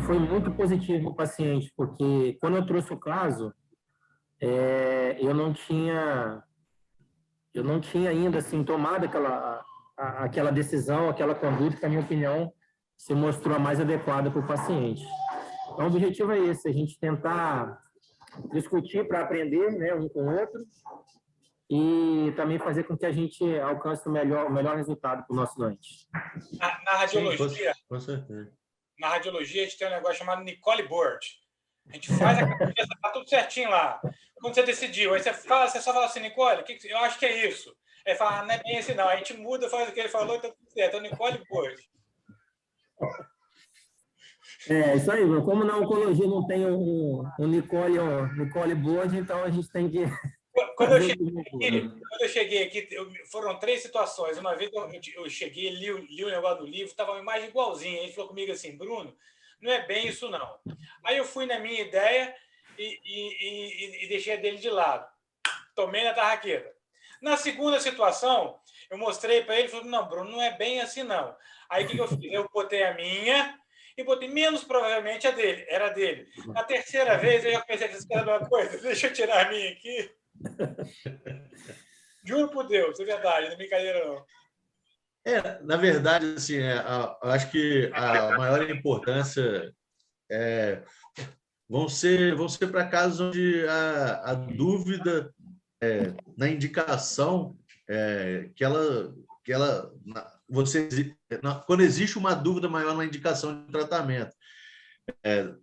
foi muito positivo para o paciente, porque quando eu trouxe o caso, eu não tinha ainda assim tomado aquela decisão, aquela conduta que, na minha opinião, se mostrou a mais adequada para o paciente. Então, o objetivo é esse, a gente tentar discutir para aprender, né, um com o outro, e também fazer com que a gente alcance o melhor resultado para o nosso doente. Na radiologia, Sim, com certeza. Na radiologia, a gente tem um negócio chamado Nicole Board. A gente faz a cabeça, tá tudo certinho lá. Quando você decidiu, aí você só fala assim, Nicole, eu acho que é isso. Aí fala, não é bem assim, não. Aí a gente muda, faz o que ele falou e tá tudo certo. É o Nicole Board. Isso aí, como na oncologia não tem um Nicole Board, então a gente tem que... Quando eu cheguei aqui, foram 3 situações. Uma vez eu cheguei, li o negócio do livro, estava uma imagem igualzinha. Ele falou comigo assim, Bruno, não é bem isso, não. Aí eu fui na minha ideia e deixei a dele de lado. Tomei na tarraqueta. Na segunda situação, eu mostrei para ele e falei, não, Bruno, não é bem assim, não. Aí o que eu fiz? Eu botei a minha e botei menos provavelmente a dele. Era a dele. Na terceira vez, eu já pensei, esperando uma coisa, deixa eu tirar a minha aqui. Juro por Deus, é verdade, não é brincadeira, não. Na verdade, assim, eu acho que a maior importância vão ser para casos onde a dúvida na indicação quando existe uma dúvida maior na indicação de tratamento.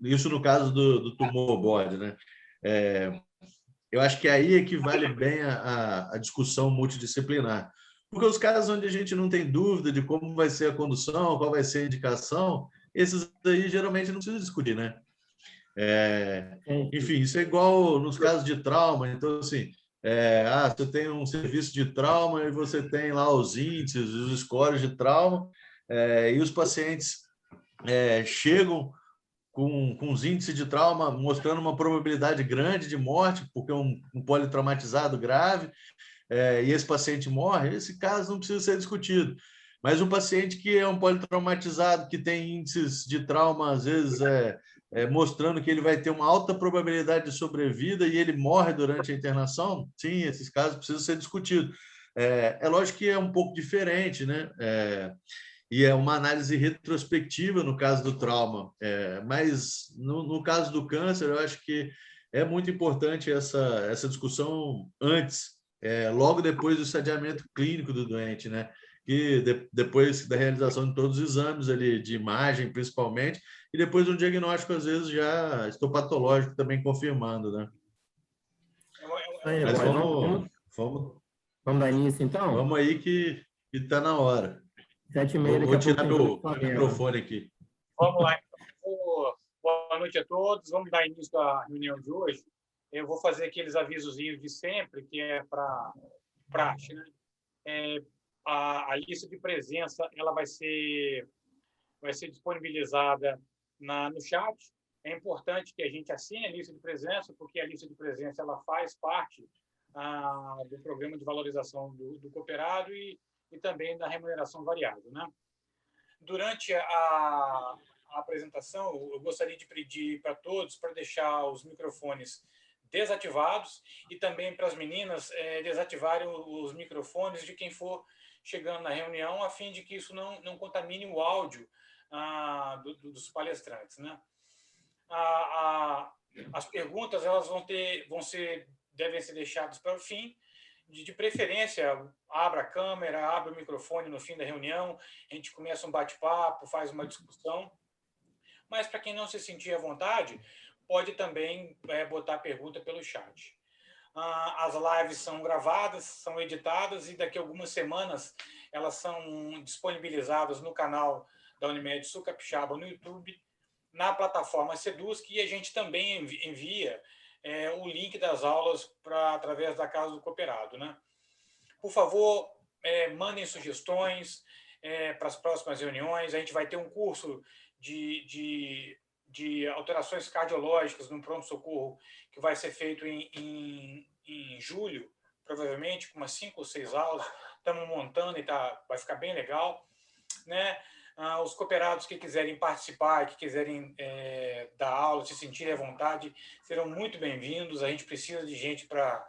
Isso no caso do tumor board, né? Eu acho que aí é que vale bem a discussão multidisciplinar. Porque os casos onde a gente não tem dúvida de como vai ser a condução, qual vai ser a indicação, esses aí geralmente não precisa discutir, né? Enfim, isso é igual nos casos de trauma. Então, assim, você tem um serviço de trauma e você tem lá os índices, os scores de trauma, e os pacientes chegam com os índices de trauma mostrando uma probabilidade grande de morte, porque é um politraumatizado grave, e esse paciente morre, esse caso não precisa ser discutido. Mas um paciente que é um politraumatizado, que tem índices de trauma, às vezes, mostrando que ele vai ter uma alta probabilidade de sobrevida e ele morre durante a internação, sim, esses casos precisam ser discutidos. É lógico que é um pouco diferente, né? E é uma análise retrospectiva no caso do trauma. Mas no caso do câncer, eu acho que é muito importante essa discussão antes, logo depois do estadiamento clínico do doente, né? E depois da realização de todos os exames ali, de imagem, principalmente, e depois do diagnóstico, às vezes, já histopatológico também confirmando, né? Mas vamos dar início, então? Vamos aí que está na hora. 7h30, vou tirar meu microfone aqui. Vamos lá. Boa noite a todos. Vamos dar início à reunião de hoje. Eu vou fazer aqueles avisozinhos de sempre, que é para praxe, né? A lista de presença ela vai ser disponibilizada no chat. É importante que a gente assine a lista de presença, porque a lista de presença ela faz parte do programa de valorização do cooperado e também da remuneração variável, né? Durante a apresentação, eu gostaria de pedir para todos para deixar os microfones desativados e também para as meninas desativarem os microfones de quem for chegando na reunião, a fim de que isso não contamine o áudio dos palestrantes, né? As perguntas elas devem ser deixadas para o fim. De preferência, abra a câmera, abra o microfone no fim da reunião, a gente começa um bate-papo, faz uma discussão. Mas, para quem não se sentir à vontade, pode também botar a pergunta pelo chat. As lives são gravadas, são editadas, e daqui a algumas semanas elas são disponibilizadas no canal da Unimed Sul Capixaba no YouTube, na plataforma Sedusc, e a gente também envia o link das aulas através da Casa do Cooperado, né? Por favor, mandem sugestões para as próximas reuniões. A gente vai ter um curso de alterações cardiológicas no pronto-socorro que vai ser feito em julho, provavelmente, com umas 5 ou 6 aulas. Estamos montando e vai ficar bem legal, né? Os cooperados que quiserem participar, que quiserem dar aula, se sentirem à vontade, serão muito bem-vindos. A gente precisa de gente para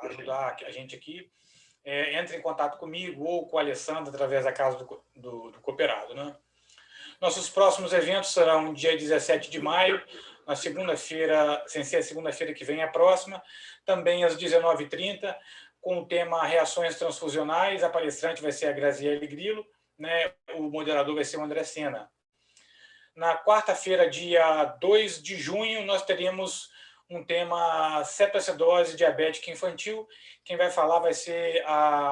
ajudar a gente aqui. Entre em contato comigo ou com a Alessandra através da casa do cooperado, né? Nossos próximos eventos serão dia 17 de maio, na segunda-feira, sem ser a segunda-feira que vem, a próxima, também às 19h30, com o tema Reações Transfusionais. A palestrante vai ser a Graziele Grilo, né? O moderador vai ser o André Sena. Na quarta-feira, dia 2 de junho, nós teremos um tema cetoacidose diabética infantil. Quem vai falar vai ser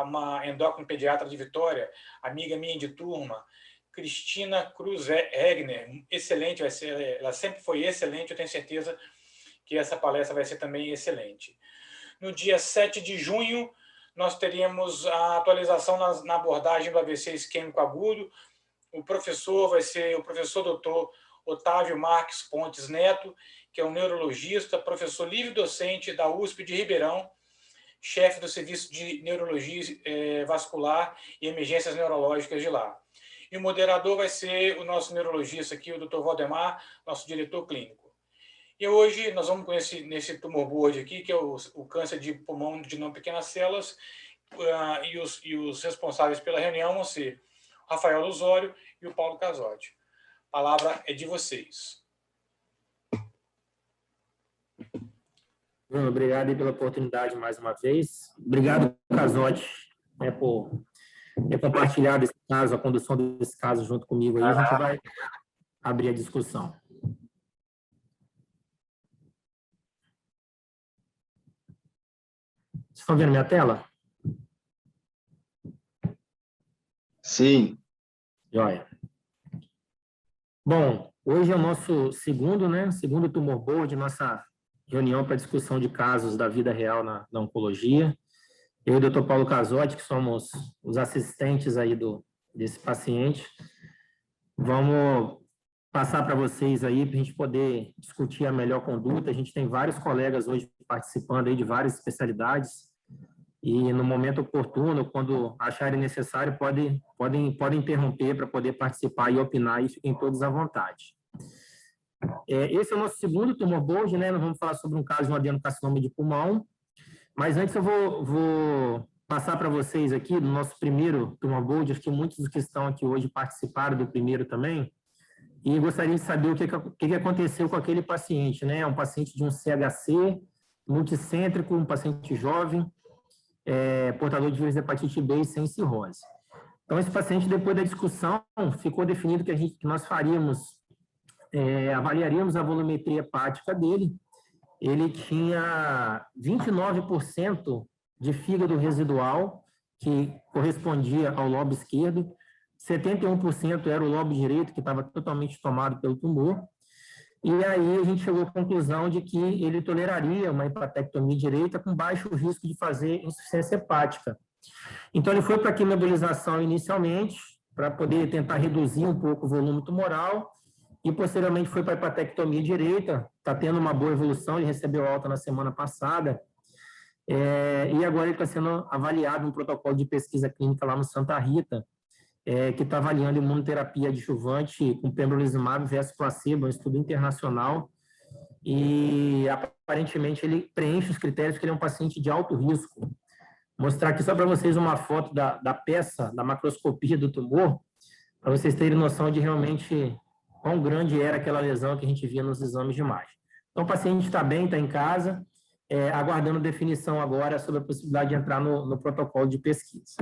uma endócrino pediatra de Vitória, amiga minha de turma, Cristina Cruz Regner. Excelente, ela sempre foi excelente, eu tenho certeza que essa palestra vai ser também excelente. No dia 7 de junho, nós teríamos a atualização na abordagem do AVC isquêmico agudo. O professor vai ser o professor doutor Otávio Marques Pontes Neto, que é um neurologista, professor livre-docente da USP de Ribeirão, chefe do Serviço de Neurologia Vascular e Emergências Neurológicas de lá. E o moderador vai ser o nosso neurologista aqui, o Dr. Valdemar, nosso diretor clínico. E hoje nós vamos conhecer nesse tumor board aqui, que é o câncer de pulmão de não pequenas células, e os responsáveis pela reunião vão ser o Rafael Lusório e o Paulo Casotti. A palavra é de vocês. Bruno, obrigado aí pela oportunidade mais uma vez. Obrigado, Casotti, por ter compartilhado esse caso, a condução desse caso junto comigo aí. A gente vai abrir a discussão. Vocês estão vendo minha tela? Sim. Joia. Bom, hoje é o nosso segundo tumor board, nossa reunião para discussão de casos da vida real na oncologia. Eu e o Dr. Paulo Casotti, que somos os assistentes aí desse paciente, vamos passar para vocês aí para a gente poder discutir a melhor conduta. A gente tem vários colegas hoje participando aí de várias especialidades e no momento oportuno, quando acharem necessário, podem interromper para poder participar e opinar e fiquem todos à vontade. Esse é o nosso segundo tumor board, né? Nós vamos falar sobre um caso de um adenocarcinoma de pulmão, mas antes eu vou passar para vocês aqui no nosso primeiro tumor board. Acho que muitos dos que estão aqui hoje participaram do primeiro também, e gostaria de saber o que aconteceu com aquele paciente, né? Um paciente de um CHC multicêntrico, um paciente jovem, portador de vírus de hepatite B e sem cirrose. Então, esse paciente, depois da discussão, ficou definido que nós faríamos, avaliaríamos a volumetria hepática dele. Ele tinha 29% de fígado residual, que correspondia ao lobo esquerdo, 71% era o lobo direito, que estava totalmente tomado pelo tumor, e aí a gente chegou à conclusão de que ele toleraria uma hepatectomia direita com baixo risco de fazer insuficiência hepática. Então, ele foi para a quimioembolização inicialmente, para poder tentar reduzir um pouco o volume tumoral, e posteriormente foi para a hepatectomia direita, está tendo uma boa evolução, ele recebeu alta na semana passada, e agora ele está sendo avaliado no protocolo de pesquisa clínica lá no Santa Rita, que está avaliando imunoterapia adjuvante com pembrolizumab versus placebo, um estudo internacional, e aparentemente ele preenche os critérios porque ele é um paciente de alto risco. Vou mostrar aqui só para vocês uma foto da peça, da macroscopia do tumor, para vocês terem noção de realmente quão grande era aquela lesão que a gente via nos exames de imagem. Então, o paciente está bem, está em casa, aguardando definição agora sobre a possibilidade de entrar no protocolo de pesquisa.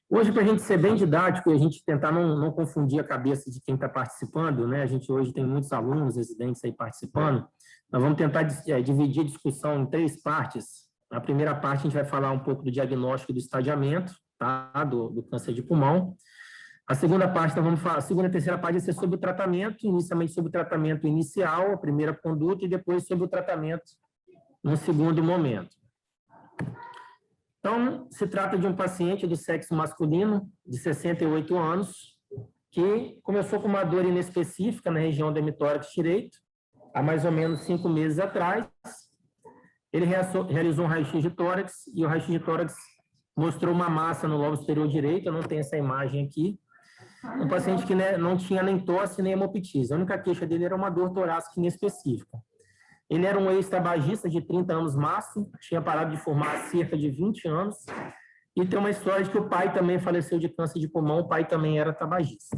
Hoje, para a gente ser bem didático e a gente tentar não confundir a cabeça de quem está participando, né? A gente hoje tem muitos alunos, residentes aí participando, nós vamos tentar dividir a discussão em 3 partes. Na primeira parte, a gente vai falar um pouco do diagnóstico e do estadiamento, tá? do câncer de pulmão. A segunda parte, a segunda e terceira parte vai ser sobre o tratamento, inicialmente sobre o tratamento inicial, a primeira conduta, e depois sobre o tratamento no segundo momento. Então, se trata de um paciente do sexo masculino, de 68 anos, que começou com uma dor inespecífica na região do hemitórax direito, há mais ou menos 5 meses atrás. Ele realizou um raio-x de tórax, e o raio-x de tórax mostrou uma massa no lobo superior direito, eu não tenho essa imagem aqui. Um paciente que, né, não tinha nem tosse nem hemoptise. A única queixa dele era uma dor torácica inespecífica. Ele era um ex-tabagista de 30 anos máximo, tinha parado de fumar há cerca de 20 anos, e tem uma história de que o pai também faleceu de câncer de pulmão, o pai também era tabagista.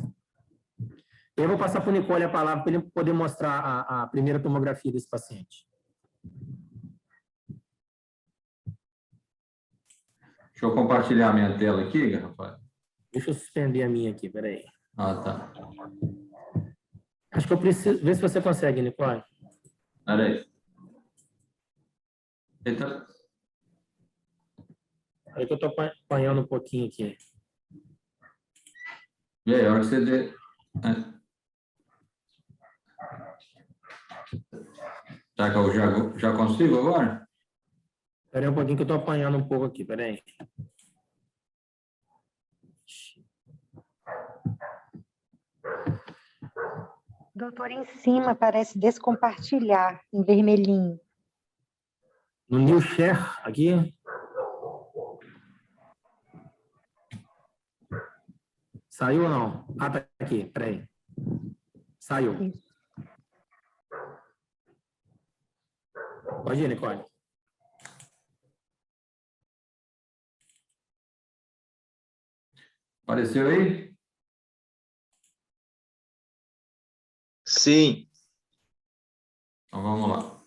Eu vou passar para o Nicole a palavra para ele poder mostrar a primeira tomografia desse paciente. Deixa eu compartilhar a minha tela aqui, Rafael. Deixa eu suspender a minha aqui, peraí. Ah, tá. Acho que eu preciso... Vê se você consegue, Nicole. Peraí. Eita. Aí que eu estou apanhando um pouquinho aqui. E aí, a hora que você dê... Será que eu já consigo agora? Peraí um pouquinho que eu estou apanhando um pouco aqui, peraí. Doutor, em cima parece descompartilhar, em vermelhinho. No New Share, aqui. Saiu ou não? Ah, tá aqui, peraí. Saiu. Isso. Pode ir, Nicole. Apareceu aí? Sim. Então, vamos lá.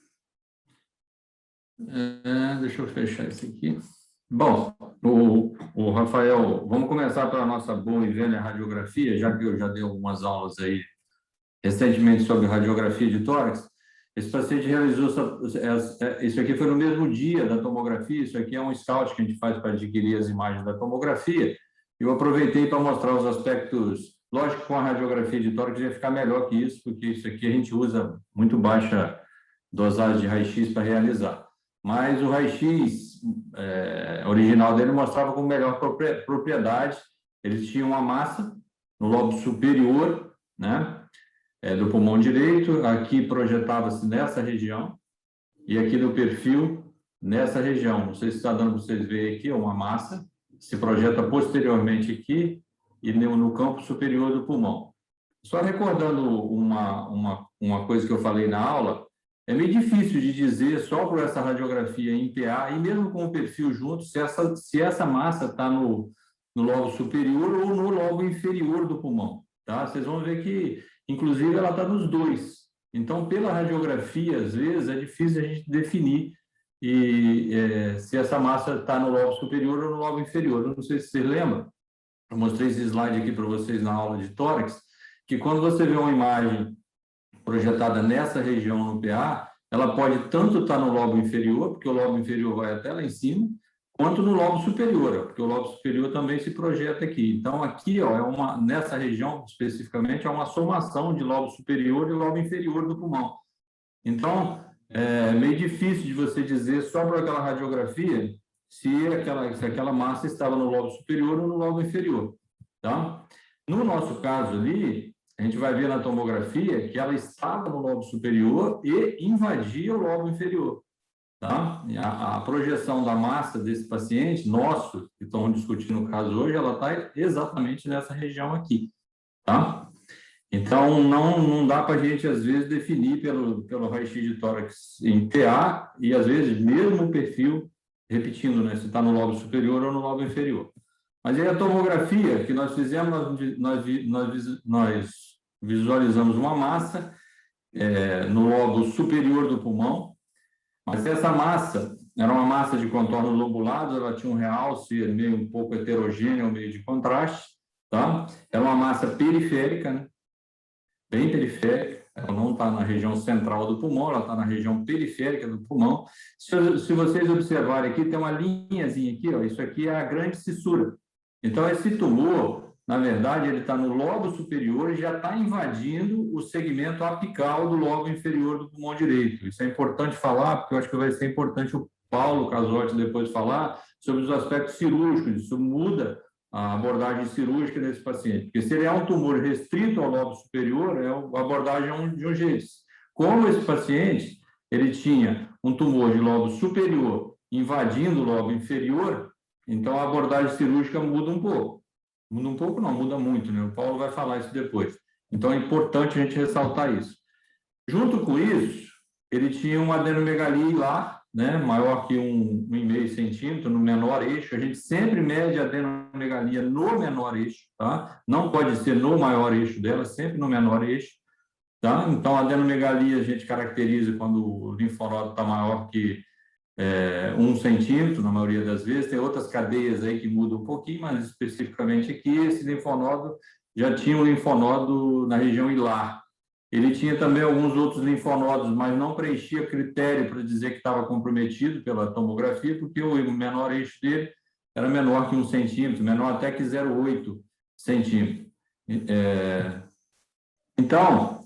Deixa eu fechar isso aqui. Bom, o Rafael, vamos começar pela nossa boa e velha radiografia, já que eu já dei algumas aulas aí recentemente sobre radiografia de tórax. Esse paciente realizou, isso aqui foi no mesmo dia da tomografia, isso aqui é um scout que a gente faz para adquirir as imagens da tomografia. Eu aproveitei para mostrar os aspectos, lógico que com a radiografia de tórax ia ficar melhor que isso, porque isso aqui a gente usa muito baixa dosagem de raio-x para realizar. Mas o raio-x original dele mostrava com melhor propriedade. Eles tinham uma massa no lobo superior, né, do pulmão direito, aqui projetava-se nessa região, e aqui no perfil, nessa região. Não sei se está dando para vocês verem aqui, uma massa, se projeta posteriormente aqui e no campo superior do pulmão. Só recordando uma coisa que eu falei na aula, é meio difícil de dizer só por essa radiografia em PA, e mesmo com o perfil junto, se essa massa está no lobo superior ou no lobo inferior do pulmão. Tá? Vocês vão ver que, inclusive, ela está nos dois. Então, pela radiografia, às vezes, é difícil a gente definir se essa massa está no lobo superior ou no lobo inferior. Eu não sei se vocês lembram, eu mostrei esse slide aqui para vocês na aula de tórax, que quando você vê uma imagem projetada nessa região no PA, ela pode tanto estar no lobo inferior, porque o lobo inferior vai até lá em cima, quanto no lobo superior, porque o lobo superior também se projeta aqui. Então, aqui, ó, nessa região especificamente, é uma somação de lobo superior e lobo inferior do pulmão. Então, é meio difícil de você dizer só por aquela radiografia se aquela massa estava no lobo superior ou no lobo inferior. Tá? No nosso caso ali, a gente vai ver na tomografia que ela estava no lobo superior e invadia o lobo inferior. Tá? A projeção da massa desse paciente, nosso, que estamos discutindo o caso hoje, ela está exatamente nessa região aqui. Tá? Então, não dá para a gente, às vezes, definir pelo raio-x de tórax em PA, e, às vezes, mesmo o perfil, repetindo, né, se está no lobo superior ou no lobo inferior. Mas aí a tomografia que nós fizemos, nós visualizamos uma massa no lobo superior do pulmão, mas essa massa era uma massa de contorno lobulado, ela tinha um realce meio um pouco heterogêneo, meio de contraste, tá? Era uma massa periférica, né? Bem periférica, ela não está na região central do pulmão, ela está na região periférica do pulmão. Se vocês observarem aqui, tem uma linhazinha aqui, ó, isso aqui é a grande cissura. Então, esse tumor, na verdade, ele está no lobo superior e já está invadindo o segmento apical do lobo inferior do pulmão direito. Isso é importante falar, porque eu acho que vai ser importante o Paulo Casotti depois falar sobre os aspectos cirúrgicos. Isso muda a abordagem cirúrgica desse paciente. Porque se ele é um tumor restrito ao lobo superior, a abordagem é de um jeito. Como esse paciente, ele tinha um tumor de lobo superior invadindo o lobo inferior, Então, a abordagem cirúrgica muda um pouco. Muda um pouco, não, muda muito, né? O Paulo vai falar isso depois. Então, é importante a gente ressaltar isso. Junto com isso, ele tinha uma adenomegalia hilar, né? Maior que 1,5 centímetro, no menor eixo. A gente sempre mede a adenomegalia no menor eixo, tá? Não pode ser no maior eixo dela, sempre no menor eixo, tá? Então, a adenomegalia a gente caracteriza quando o linfonodo está maior que 1 centímetro, na maioria das vezes. Tem outras cadeias aí que mudam um pouquinho, mas especificamente aqui, esse linfonodo já tinha um linfonodo na região hilar. Ele tinha também alguns outros linfonodos, mas não preenchia critério para dizer que estava comprometido pela tomografia, porque o menor eixo dele era menor que 1 centímetro, menor até que 0,8 centímetro. Então,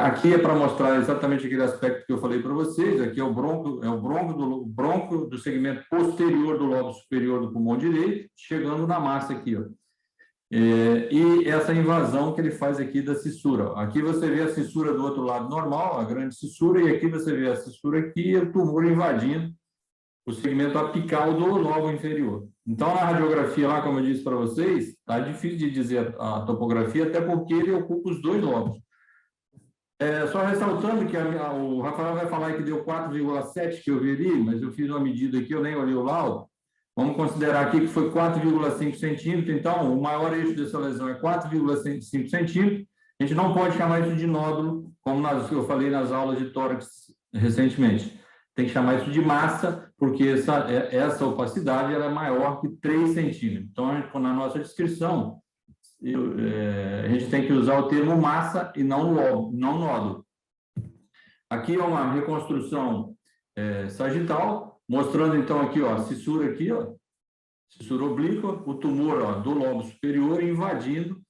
aqui é para mostrar exatamente aquele aspecto que eu falei para vocês. Aqui é o bronco do segmento posterior do lobo superior do pulmão direito, chegando na massa aqui, ó. E essa invasão que ele faz aqui da cissura. Aqui você vê a cissura do outro lado normal, a grande cissura, e aqui você vê a cissura aqui e o tumor invadindo o segmento apical do lobo inferior. Então, na radiografia lá, como eu disse para vocês, está difícil de dizer a topografia, até porque ele ocupa os dois lobos. Só ressaltando que o Rafael vai falar que deu 4,7 que eu vi ali, mas eu fiz uma medida aqui, eu nem olhei o laudo. Vamos considerar aqui que foi 4,5 centímetros, então o maior eixo dessa lesão é 4,5 centímetros. A gente não pode chamar isso de nódulo, como eu falei nas aulas de tórax recentemente. Tem que chamar isso de massa, porque essa opacidade era maior que 3 centímetros. Então, na nossa descrição, a gente tem que usar o termo massa e não nódulo. Aqui é uma reconstrução sagital, mostrando então aqui, ó, a cissura aqui, ó, cissura oblíqua, o tumor, ó, do lobo superior invadindo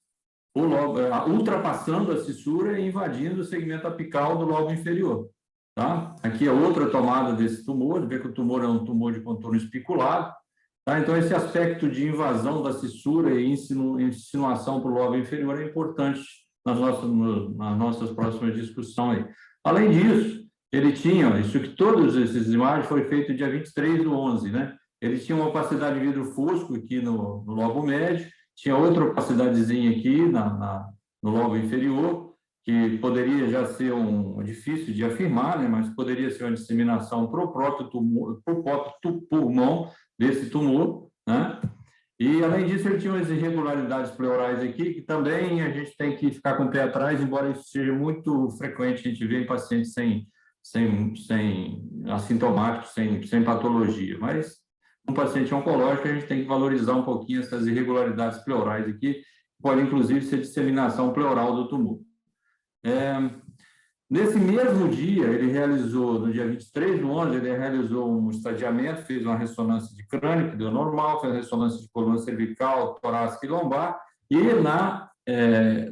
o lobo, ultrapassando a cissura e invadindo o segmento apical do lobo inferior, tá? Aqui é outra tomada desse tumor, vê que o tumor é um tumor de contorno espiculado, tá? Então esse aspecto de invasão da cissura e insinuação para o lobo inferior é importante nas nossas próximas discussões aí. Além disso, ele tinha, isso que todas essas imagens foi feito dia 23/11, né? Ele tinha uma opacidade de vidro fosco aqui no lobo médio, tinha outra opacidadezinha aqui no lobo inferior, que poderia já ser difícil de afirmar, né? Mas poderia ser uma disseminação para o próprio tumor, para o próprio pulmão desse tumor, né? E, além disso, ele tinha umas irregularidades pleurais aqui, que também a gente tem que ficar com o pé atrás, embora isso seja muito frequente, a gente vê em pacientes sem assintomáticos, sem patologia. Mas, um paciente oncológico, a gente tem que valorizar um pouquinho essas irregularidades pleurais aqui, que pode, inclusive, ser disseminação pleural do tumor. Nesse mesmo dia, ele realizou, no dia 23/11, ele realizou um estadiamento, fez uma ressonância de crânio, que deu normal, fez ressonância de coluna cervical, torácica e lombar, e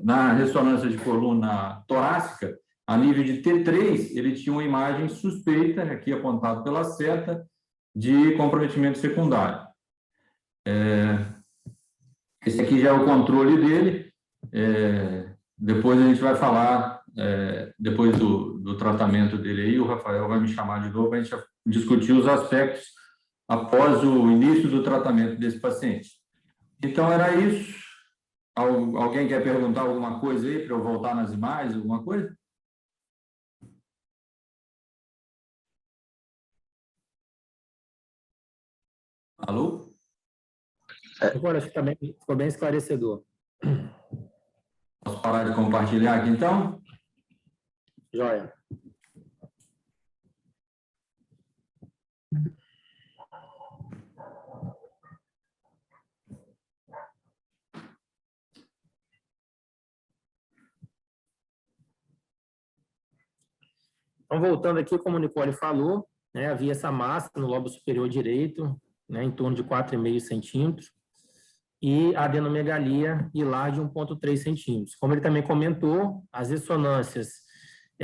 na ressonância de coluna torácica, a nível de T3, ele tinha uma imagem suspeita, aqui apontado pela seta, de comprometimento secundário. Esse aqui já é o controle dele. Depois a gente vai falar, depois do tratamento dele aí, o Rafael vai me chamar de novo para a gente discutir os aspectos após o início do tratamento desse paciente. Então, era isso. Alguém quer perguntar alguma coisa aí para eu voltar nas imagens, alguma coisa? Alô? Agora, acho que também ficou bem esclarecedor. Posso parar de compartilhar aqui, então? Joia. Então, voltando aqui, como o Nicole falou, né, havia essa massa no lobo superior direito, né, em torno de 4,5 centímetros, e a adenomegalia hilar de 1,3 centímetros. Como ele também comentou, as ressonâncias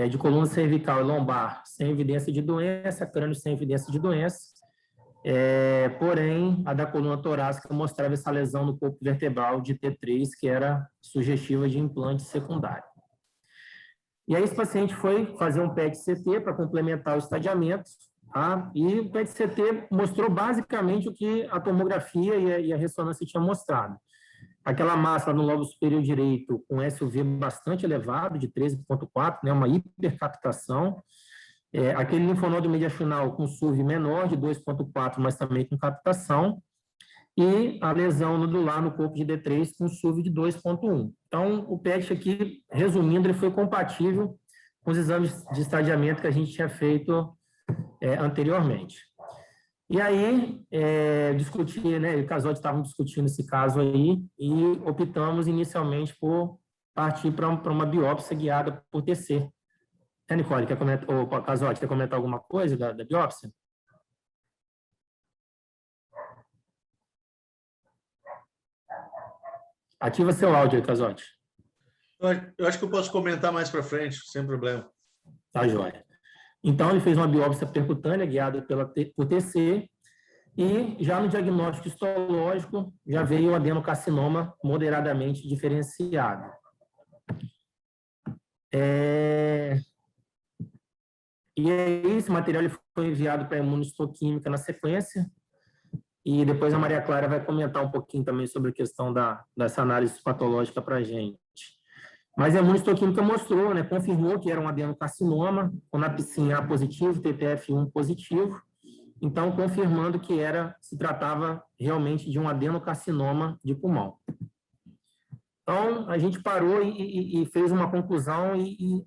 de coluna cervical e lombar sem evidência de doença, crânio sem evidência de doença, porém, a da coluna torácica mostrava essa lesão no corpo vertebral de T3, que era sugestiva de implante secundário. E aí esse paciente foi fazer um PET-CT para complementar o estadiamento. tá? E o PET-CT mostrou basicamente o que a tomografia e a ressonância tinham mostrado. Aquela massa no lobo superior direito com SUV bastante elevado, de 13,4, né, uma hipercaptação. Aquele linfonodo mediastinal com SUV menor, de 2,4, mas também com captação. E a lesão nodular no corpo de D3 com SUV de 2,1. Então, o PET aqui, resumindo, ele foi compatível com os exames de estadiamento que a gente tinha feito anteriormente. E aí, discutir, né, o Casotti estava discutindo esse caso aí e optamos inicialmente por partir para uma biópsia guiada por TC. Nicole, quer comentar, ou Casotti, quer comentar alguma coisa da biópsia? Ativa seu áudio aí, Casotti. Eu acho que eu posso comentar mais para frente, sem problema. Tá, joia. Então, ele fez uma biópsia percutânea guiada por TC e já no diagnóstico histológico já veio o adenocarcinoma moderadamente diferenciado. E aí, esse material ele foi enviado para a imunistoquímica na sequência e depois a Maria Clara vai comentar um pouquinho também sobre a questão dessa análise patológica para a gente. Mas a imunistoquímica mostrou, né, confirmou que era um adenocarcinoma, com NAPSIN A positivo, TTF1 positivo, então confirmando que se tratava realmente de um adenocarcinoma de pulmão. Então, a gente parou e fez uma conclusão e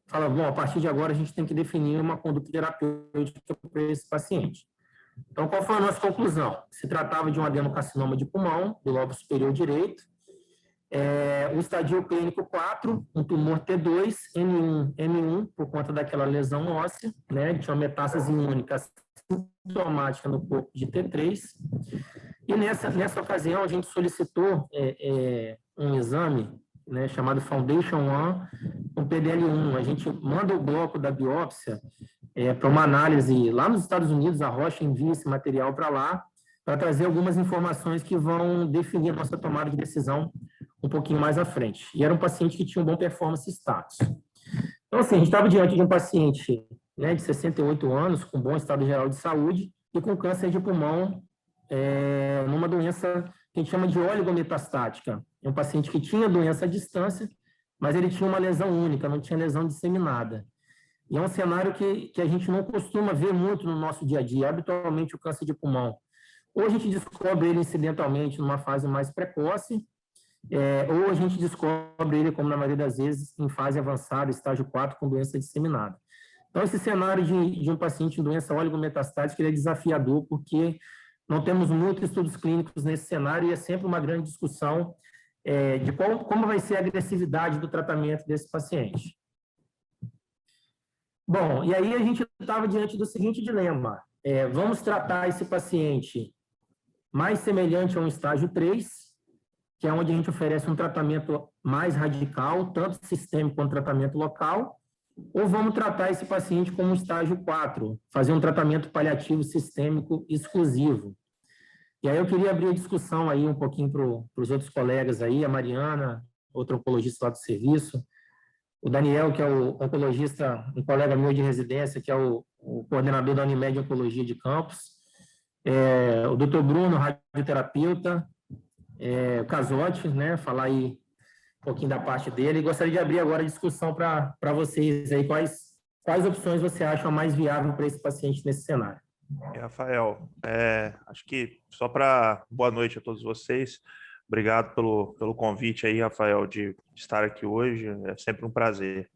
falou, bom, a partir de agora a gente tem que definir uma conduta terapêutica para esse paciente. Então, qual foi a nossa conclusão? Se tratava de um adenocarcinoma de pulmão, do lobo superior direito, o estadio clínico 4, um tumor T2, N1, por conta daquela lesão óssea, né, que tinha uma metástase única sintomática no corpo de T3. E nessa ocasião, a gente solicitou um exame, né, chamado Foundation One, com PDL1. A gente manda o bloco da biópsia para uma análise lá nos Estados Unidos, a Roche envia esse material para lá, para trazer algumas informações que vão definir a nossa tomada de decisão um pouquinho mais à frente. E era um paciente que tinha um bom performance status. Então, assim, a gente estava diante de um paciente, né, de 68 anos, com bom estado geral de saúde e com câncer de pulmão, numa doença que a gente chama de oligometastática. É um paciente que tinha doença à distância, mas ele tinha uma lesão única, não tinha lesão disseminada. E é um cenário que a gente não costuma ver muito no nosso dia a dia. Habitualmente, o câncer de pulmão, ou a gente descobre ele incidentalmente numa fase mais precoce, ou a gente descobre ele, como na maioria das vezes, em fase avançada, estágio 4, com doença disseminada. Então, esse cenário de um paciente em doença oligometastática ele é desafiador, porque não temos muitos estudos clínicos nesse cenário e é sempre uma grande discussão de como vai ser a agressividade do tratamento desse paciente. Bom, e aí a gente estava diante do seguinte dilema. Vamos tratar esse paciente mais semelhante a um estágio 3, que é onde a gente oferece um tratamento mais radical, tanto sistêmico quanto tratamento local, ou vamos tratar esse paciente como um estágio 4, fazer um tratamento paliativo sistêmico exclusivo. E aí eu queria abrir a discussão aí um pouquinho para os outros colegas aí, a Mariana, outra oncologista lá do serviço, o Daniel, que é o oncologista, um colega meu de residência, que é o coordenador da Unimed Oncologia de Campos, o Dr. Bruno, radioterapeuta, o Casotti, né, falar aí um pouquinho da parte dele. E gostaria de abrir agora a discussão para vocês aí, quais opções você acha mais viável para esse paciente nesse cenário. Rafael, acho que só para boa noite a todos vocês. Obrigado pelo convite aí, Rafael, de estar aqui hoje. É sempre um prazer.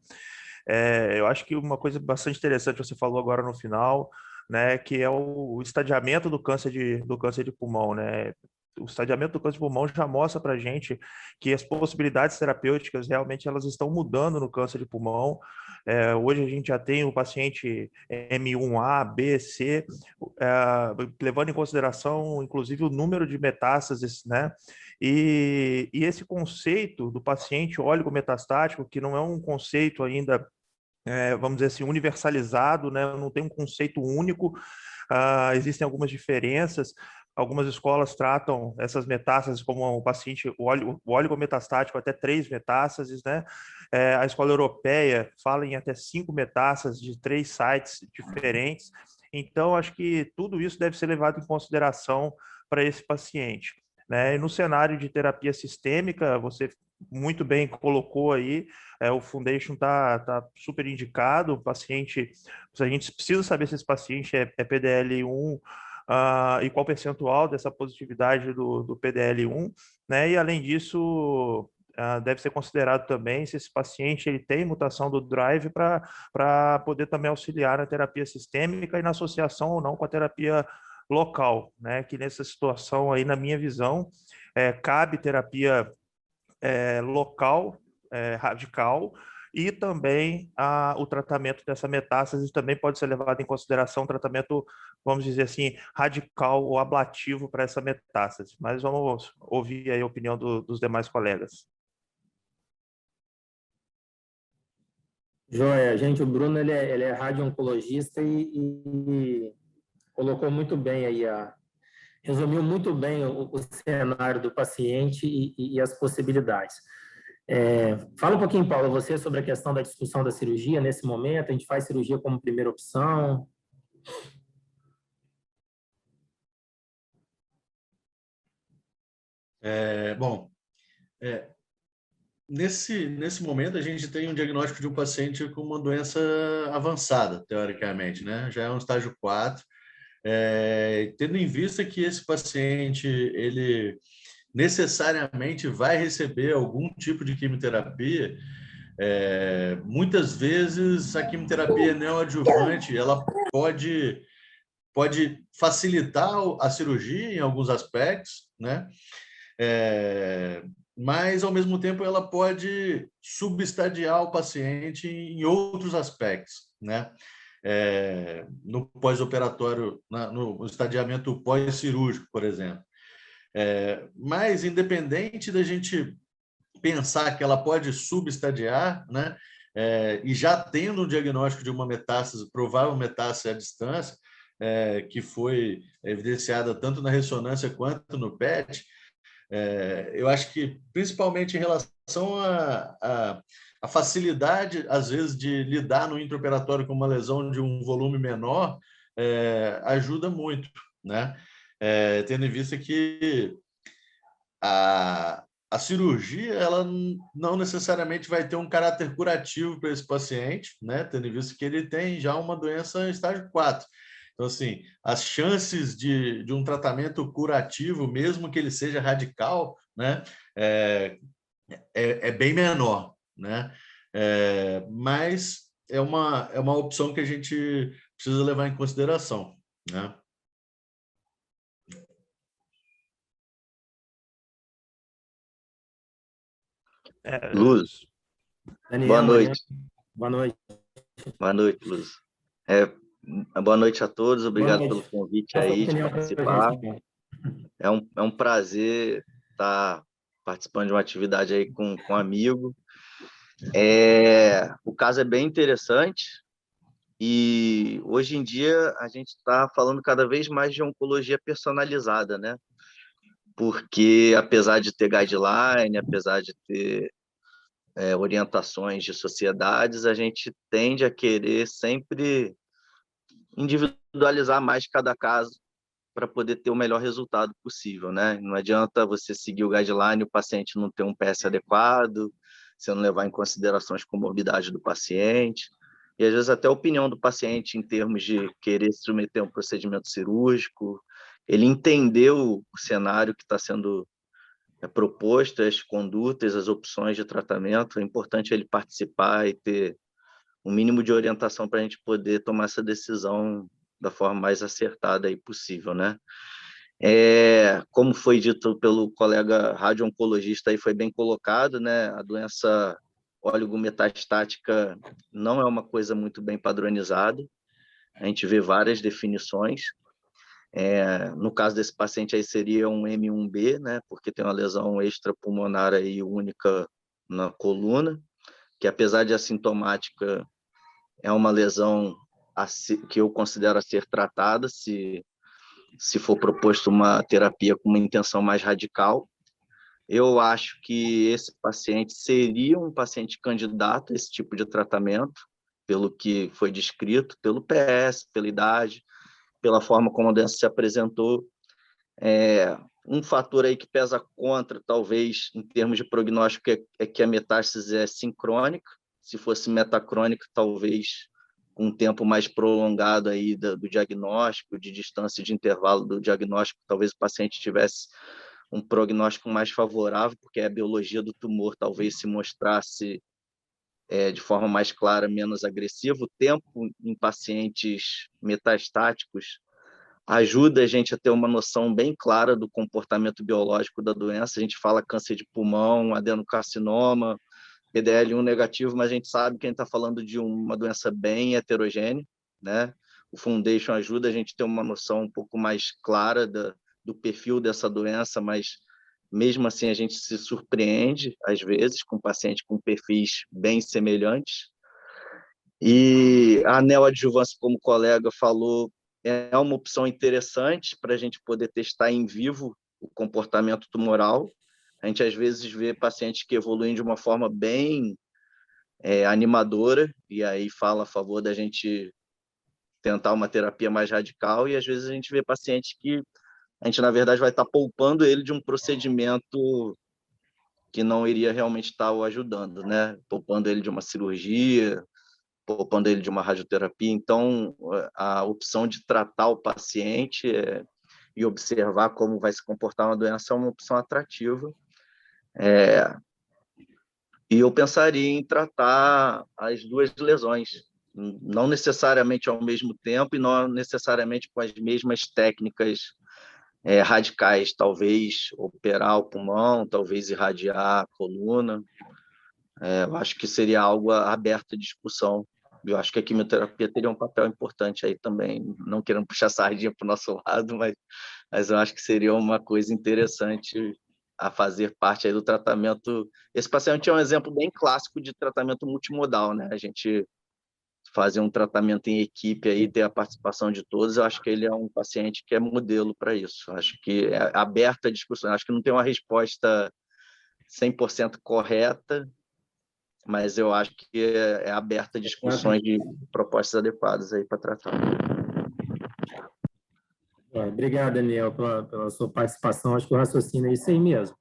Eu acho que uma coisa bastante interessante você falou agora no final, né, que é o estadiamento do câncer de pulmão, né? O estadiamento do câncer de pulmão já mostra para a gente que as possibilidades terapêuticas realmente elas estão mudando no câncer de pulmão. Hoje a gente já tem o paciente M1A, B, C, levando em consideração, inclusive, o número de metástases, né? E esse conceito do paciente oligometastático, que não é um conceito ainda, vamos dizer assim, universalizado, né? Não tem um conceito único, existem algumas diferenças. Algumas escolas tratam essas metástases como um paciente oligometastático, até 3 metástases, né? A escola europeia fala em até 5 metástases de 3 sites diferentes. Então, acho que tudo isso deve ser levado em consideração para esse paciente, né? E no cenário de terapia sistêmica, você muito bem colocou aí, o Foundation tá super indicado, a gente precisa saber se esse paciente é PDL1, e qual percentual dessa positividade do PDL1, né? E além disso, deve ser considerado também se esse paciente ele tem mutação do drive para poder também auxiliar na terapia sistêmica e na associação ou não com a terapia local, né? Que nessa situação aí, na minha visão, cabe terapia local, radical, e também o tratamento dessa metástase também pode ser levado em consideração um tratamento, vamos dizer assim, radical ou ablativo para essa metástase. Mas vamos ouvir aí a opinião dos demais colegas. Joia, gente, o Bruno ele é radio-oncologista e colocou muito bem aí, resumiu muito bem o cenário do paciente e as possibilidades. Fala um pouquinho, Paulo, você sobre a questão da discussão da cirurgia nesse momento. A gente faz cirurgia como primeira opção? Bom, nesse momento a gente tem um diagnóstico de um paciente com uma doença avançada, teoricamente, né? Já é um estágio 4, tendo em vista que esse paciente, ele necessariamente vai receber algum tipo de quimioterapia, muitas vezes a quimioterapia neoadjuvante, ela pode facilitar a cirurgia em alguns aspectos, né? Mas, ao mesmo tempo, ela pode subestadiar o paciente em outros aspectos, né? No pós-operatório, no estadiamento pós-cirúrgico, por exemplo. Mas, independente da gente pensar que ela pode subestadiar, né? E já tendo um diagnóstico de uma metástase, provável metástase à distância, que foi evidenciada tanto na ressonância quanto no PET, eu acho que, principalmente em relação à facilidade, às vezes, de lidar no intraoperatório com uma lesão de um volume menor, ajuda muito, né? Tendo em vista que a cirurgia ela não necessariamente vai ter um caráter curativo para esse paciente, né? Tendo em vista que ele tem já uma doença em estágio 4. Então, assim, as chances de um tratamento curativo, mesmo que ele seja radical, né, é bem menor, né? Mas é uma opção que a gente precisa levar em consideração, né? Luz, Daniel, boa noite. Boa noite. Boa noite, Luz. Boa noite a todos, obrigado Boa noite. pelo convite Passa a aí de opinião pra participar. gente, então. É um prazer estar participando de uma atividade aí com um amigo. O caso é bem interessante e hoje em dia a gente está falando cada vez mais de oncologia personalizada, né? Porque apesar de ter guideline, apesar de ter orientações de sociedades, a gente tende a querer sempre individualizar mais cada caso para poder ter o melhor resultado possível, né? Não adianta você seguir o guideline e o paciente não ter um PS adequado, você não levar em consideração as comorbidades do paciente, e às vezes até a opinião do paciente em termos de querer se submeter a um procedimento cirúrgico, ele entendeu o cenário que está sendo proposto, as condutas, as opções de tratamento, é importante ele participar e ter um mínimo de orientação para a gente poder tomar essa decisão da forma mais acertada aí possível, né? Como foi dito pelo colega radio-oncologista, aí foi bem colocado, né? A doença oligometastática não é uma coisa muito bem padronizada, a gente vê várias definições. No caso desse paciente aí seria um M1B, né? Porque tem uma lesão extrapulmonar aí única na coluna, que apesar de assintomática, é uma lesão que eu considero a ser tratada se for proposto uma terapia com uma intenção mais radical. Eu acho que esse paciente seria um paciente candidato a esse tipo de tratamento, pelo que foi descrito, pelo PS, pela idade, pela forma como a doença se apresentou. Um fator aí que pesa contra, talvez, em termos de prognóstico, é que a metástase é sincrônica. Se fosse metacrônica, talvez com um tempo mais prolongado aí do diagnóstico, de distância de intervalo do diagnóstico, talvez o paciente tivesse um prognóstico mais favorável, porque a biologia do tumor talvez se mostrasse de forma mais clara, menos agressiva. O tempo em pacientes metastáticos ajuda a gente a ter uma noção bem clara do comportamento biológico da doença. A gente fala câncer de pulmão, adenocarcinoma, PDL1 negativo, mas a gente sabe que a gente está falando de uma doença bem heterogênea, né? O Foundation ajuda a gente a ter uma noção um pouco mais clara do perfil dessa doença, mas mesmo assim a gente se surpreende, às vezes, com pacientes com perfis bem semelhantes. E a neoadjuvância, como o colega falou, é uma opção interessante para a gente poder testar em vivo o comportamento tumoral. A gente, às vezes, vê pacientes que evoluem de uma forma bem animadora, e aí fala a favor da gente tentar uma terapia mais radical, e às vezes a gente vê pacientes que a gente, na verdade, vai estar poupando ele de um procedimento que não iria realmente estar o ajudando, né? Poupando ele de uma cirurgia, poupando ele de uma radioterapia. Então, a opção de tratar o paciente e observar como vai se comportar uma doença é uma opção atrativa. E eu pensaria em tratar as duas lesões, não necessariamente ao mesmo tempo e não necessariamente com as mesmas técnicas radicais, talvez operar o pulmão, talvez irradiar a coluna. Eu acho que seria algo aberto à discussão. Eu acho que a quimioterapia teria um papel importante aí também, não querendo puxar sardinha para o nosso lado, mas eu acho que seria uma coisa interessante a fazer parte aí do tratamento. Esse paciente é um exemplo bem clássico de tratamento multimodal, né? A gente fazer um tratamento em equipe aí, ter a participação de todos, eu acho que ele é um paciente que é modelo para isso. Acho que é aberta a discussão. Acho que não tem uma resposta 100% correta, mas eu acho que é aberta a discussões de propostas adequadas aí para tratar. Obrigado, Daniel, pela sua participação. Acho que o raciocínio é isso aí mesmo.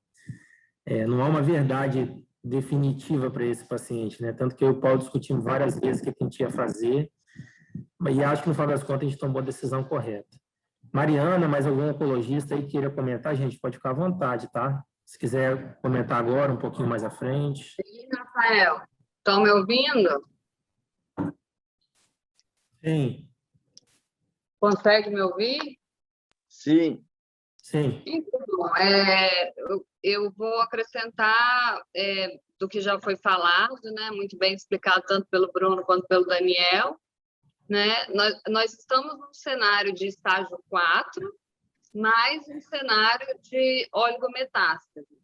Não há uma verdade definitiva para esse paciente, né? Tanto que eu e o Paulo discutimos várias vezes o que a gente ia fazer, e acho que no final das contas a gente tomou a decisão correta. Mariana, mais algum oncologista aí queira comentar, gente, pode ficar à vontade, tá? Se quiser comentar agora, um pouquinho mais à frente. Sim, Rafael, estão me ouvindo? Sim. Consegue me ouvir? Sim. Sim. Então, eu vou acrescentar do que já foi falado, né? Muito bem explicado tanto pelo Bruno quanto pelo Daniel. Né? Nós estamos num cenário de estágio 4, mais um cenário de oligometástase.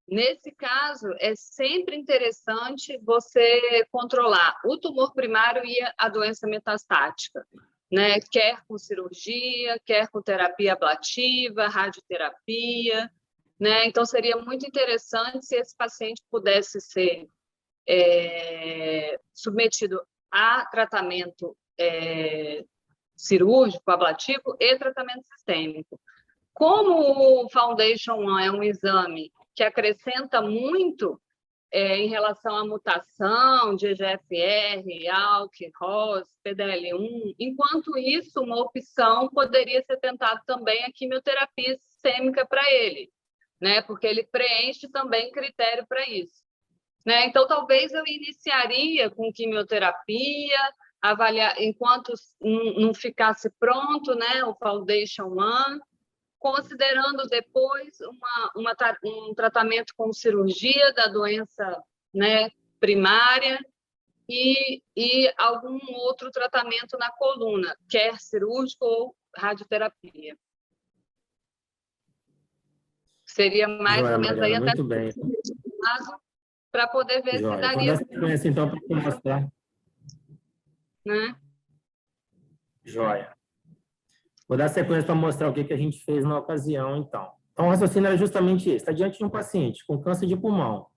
Nesse caso, é sempre interessante você controlar o tumor primário e a doença metastática, né? Quer com cirurgia, quer com terapia ablativa, radioterapia, né? Então, seria muito interessante se esse paciente pudesse ser submetido a tratamento cirúrgico, ablativo e tratamento sistêmico. Como o Foundation One é um exame que acrescenta muito em relação à mutação de EGFR, ALK, ROS, PDL1, enquanto isso, uma opção poderia ser tentada também a quimioterapia sistêmica para ele, né? Porque ele preenche também critério para isso. Né? Então, talvez eu iniciaria com quimioterapia, avaliar enquanto não ficasse pronto, né, o Foundation One, considerando depois um tratamento com cirurgia da doença, né, primária e algum outro tratamento na coluna, quer cirúrgico ou radioterapia. Seria mais ou menos aí até muito bem. Para poder ver se daria. Vou dar sequência, então, para mostrar. Né? Joia. Vou dar sequência para mostrar o que a gente fez na ocasião, então. Então, o raciocínio era justamente esse. Está diante de um paciente com câncer de pulmão.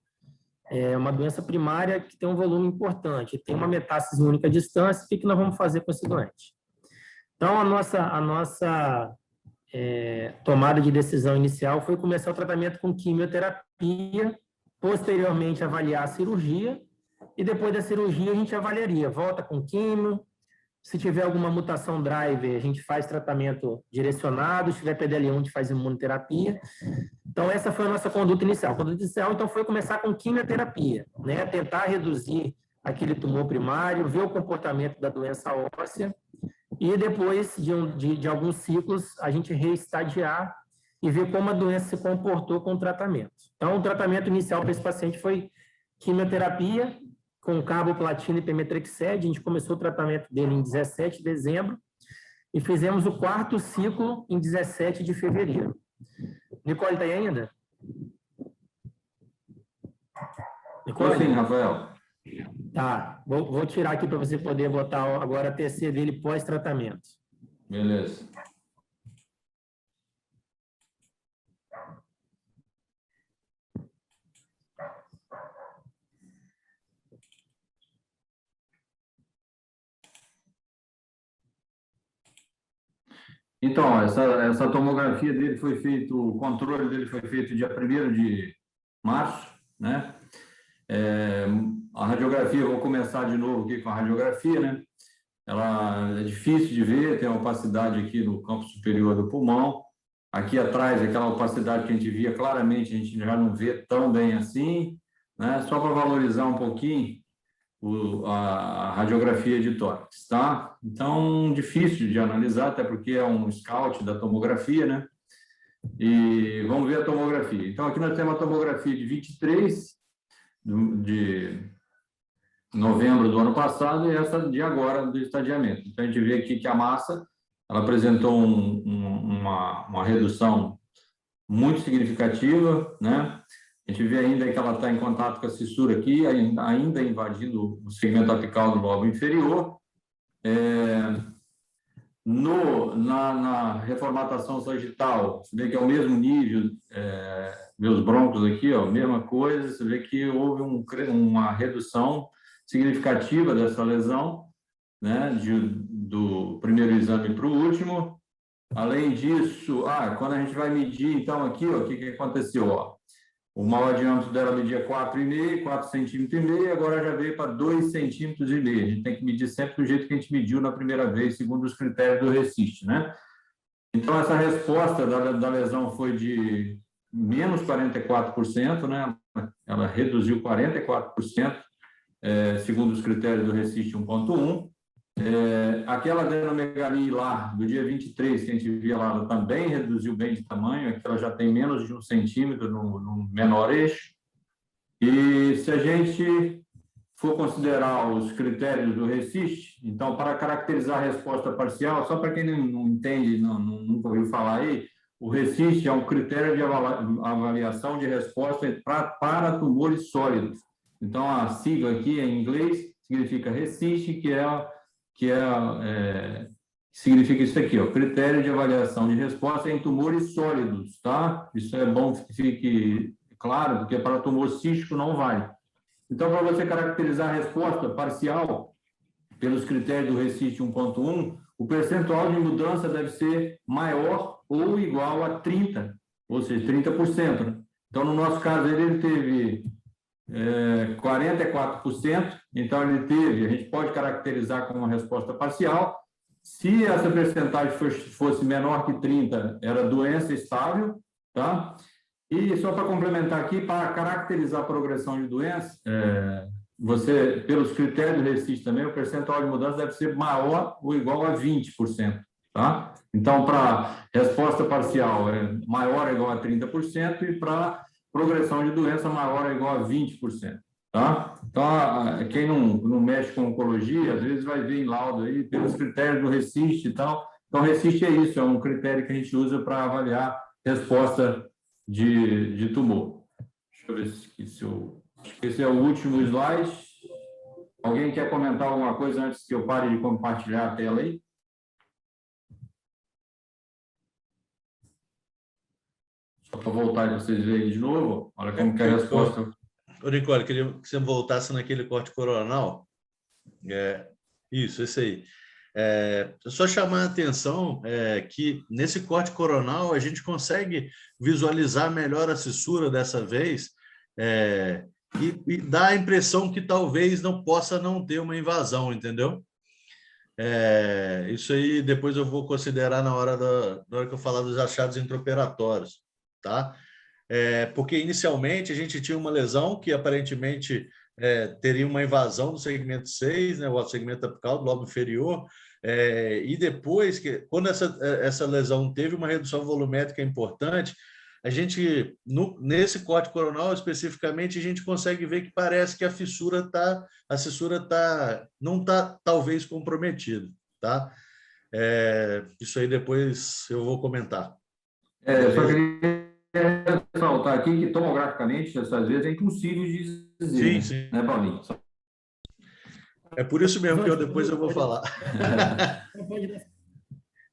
É uma doença primária que tem um volume importante, tem uma metástase única à distância. O que nós vamos fazer com esse doente? Então, a nossa tomada de decisão inicial foi começar o tratamento com quimioterapia, posteriormente avaliar a cirurgia, e depois da cirurgia a gente avaliaria, volta com quimio, se tiver alguma mutação driver, a gente faz tratamento direcionado, se tiver PDL1, a gente faz imunoterapia. Então, essa foi a nossa conduta inicial. A conduta inicial, então, foi começar com quimioterapia, né? Tentar reduzir aquele tumor primário, ver o comportamento da doença óssea, e depois de alguns ciclos, a gente reestadiar e ver como a doença se comportou com o tratamento. Então, o tratamento inicial para esse paciente foi quimioterapia com carboplatina e pemetrexed. A gente começou o tratamento dele em 17 de dezembro e fizemos o 4º ciclo em 17 de fevereiro. Nicole, está aí ainda? Nicole? Sim, Rafael. Tá, vou tirar aqui para você poder botar agora a TC dele pós-tratamento. Beleza. Então, essa tomografia dele foi feito, o controle dele foi feito dia 1º de março, né? A radiografia, eu vou começar de novo aqui com a radiografia, né? Ela é difícil de ver, tem uma opacidade aqui no campo superior do pulmão. Aqui atrás, aquela opacidade que a gente via claramente, a gente já não vê tão bem assim, né? Só para valorizar um pouquinho a radiografia de tórax, tá? Então, difícil de analisar, até porque é um scout da tomografia, né? E vamos ver a tomografia. Então, aqui nós temos a tomografia de 23 de novembro do ano passado e essa de agora, do estadiamento. Então, a gente vê aqui que a massa, ela apresentou uma redução muito significativa, né? A gente vê ainda que ela está em contato com a cissura aqui, ainda invadindo o segmento apical do lobo inferior. Na reformatação sagital, você vê que é o mesmo nível, vê os brônquios aqui, ó, mesma coisa, você vê que houve uma redução significativa dessa lesão, né, do primeiro exame para o último. Além disso, quando a gente vai medir, então, aqui, ó, o que aconteceu? Ó? O maior diâmetro dela media 4,5 centímetros, agora já veio para 2,5 centímetros. A gente tem que medir sempre do jeito que a gente mediu na primeira vez, segundo os critérios do RECIST, né? Então, essa resposta da lesão foi de menos 44%, né? Ela reduziu 44%, segundo os critérios do RECIST 1.1. Aquela adenomegalia lá, do dia 23, que a gente via lá, ela também reduziu bem de tamanho, aqui ela já tem menos de 1 centímetro no menor eixo. E se a gente for considerar os critérios do RECIST, então, para caracterizar a resposta parcial, só para quem não entende, nunca ouviu falar aí, o RECIST é um critério de avaliação de resposta para tumores sólidos. Então, a sigla aqui em inglês significa RECIST, significa isso aqui, ó, critério de avaliação de resposta em tumores sólidos, tá? Isso é bom que fique claro, porque para tumor cístico não vale. Então, para você caracterizar a resposta parcial pelos critérios do RECIST 1.1, o percentual de mudança deve ser maior ou igual a 30%, ou seja, 30%. Né? Então, no nosso caso, ele teve 44%, então a gente pode caracterizar como uma resposta parcial. Se essa percentagem fosse menor que 30%, era doença estável, tá? E só para complementar aqui, para caracterizar a progressão de doença, pelos critérios do RECIST também, o percentual de mudança deve ser maior ou igual a 20%, tá? Então, para resposta parcial, maior ou igual a 30%, e para progressão de doença maior ou igual a 20%, tá? Então, quem não mexe com oncologia, às vezes vai ver em laudo aí, pelos critérios do RECIST e tal. Então, o RECIST é isso, é um critério que a gente usa para avaliar resposta de tumor. Deixa eu ver acho que esse é o último slide. Alguém quer comentar alguma coisa antes que eu pare de compartilhar a tela aí? Só para voltar e vocês verem de novo. Olha como que é a resposta. Ô, Nicole, queria que você voltasse naquele corte coronal. Isso, esse aí. Só chamar a atenção que nesse corte coronal a gente consegue visualizar melhor a fissura dessa vez, e dá a impressão que talvez não possa não ter uma invasão, entendeu? Isso aí depois eu vou considerar na hora que eu falar dos achados intraoperatórios, tá? Porque inicialmente a gente tinha uma lesão que aparentemente teria uma invasão do segmento 6, né, o segmento apical do lobo inferior, e depois, quando essa lesão teve uma redução volumétrica importante, a gente, nesse corte coronal especificamente, a gente consegue ver que parece que a fissura não está talvez comprometida, tá? Isso aí depois eu vou comentar. Eu só queria ressaltar aqui que tomograficamente, às vezes, é impossível de dizer, sim. Né, Paulinho? É por isso mesmo que depois eu vou falar.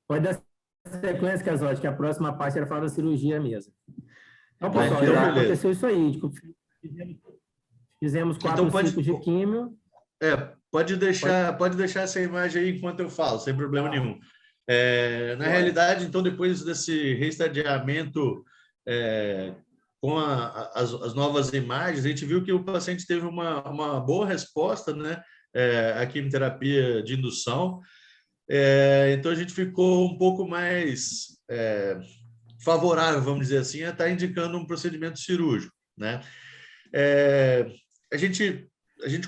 Pode dar sequência, Casotti, que a próxima parte era falar da cirurgia mesmo. Então, pessoal, Então, aconteceu isso aí. Fizemos 4 ciclos de químio. Pode deixar essa imagem aí enquanto eu falo, sem problema nenhum. Na realidade, então, depois desse reestadiamento com as novas imagens, a gente viu que o paciente teve uma boa resposta, né, à quimioterapia de indução. Então, a gente ficou um pouco mais favorável, vamos dizer assim, a estar indicando um procedimento cirúrgico, né? A gente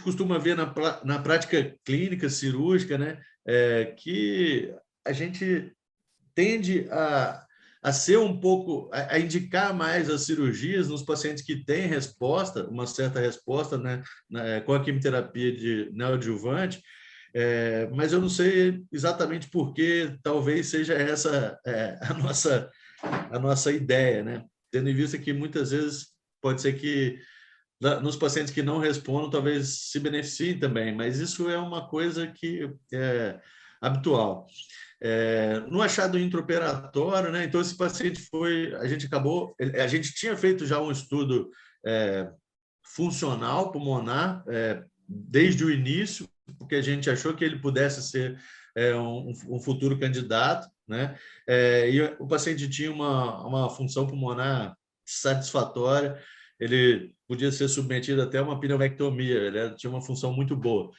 costuma ver na prática clínica cirúrgica, né, que a gente tende a ser um pouco, a indicar mais as cirurgias nos pacientes que têm resposta, uma certa resposta, né, com a quimioterapia de neoadjuvante, mas eu não sei exatamente por que talvez seja essa a nossa ideia, né? Tendo em vista que muitas vezes pode ser que nos pacientes que não respondam talvez se beneficiem também, mas isso é uma coisa que é habitual. No achado intraoperatório, né? Então esse paciente a gente tinha feito já um estudo funcional pulmonar desde o início, porque a gente achou que ele pudesse ser um futuro candidato, né? E o paciente tinha uma função pulmonar satisfatória, ele podia ser submetido até a uma pneumectomia, ele tinha uma função muito boa.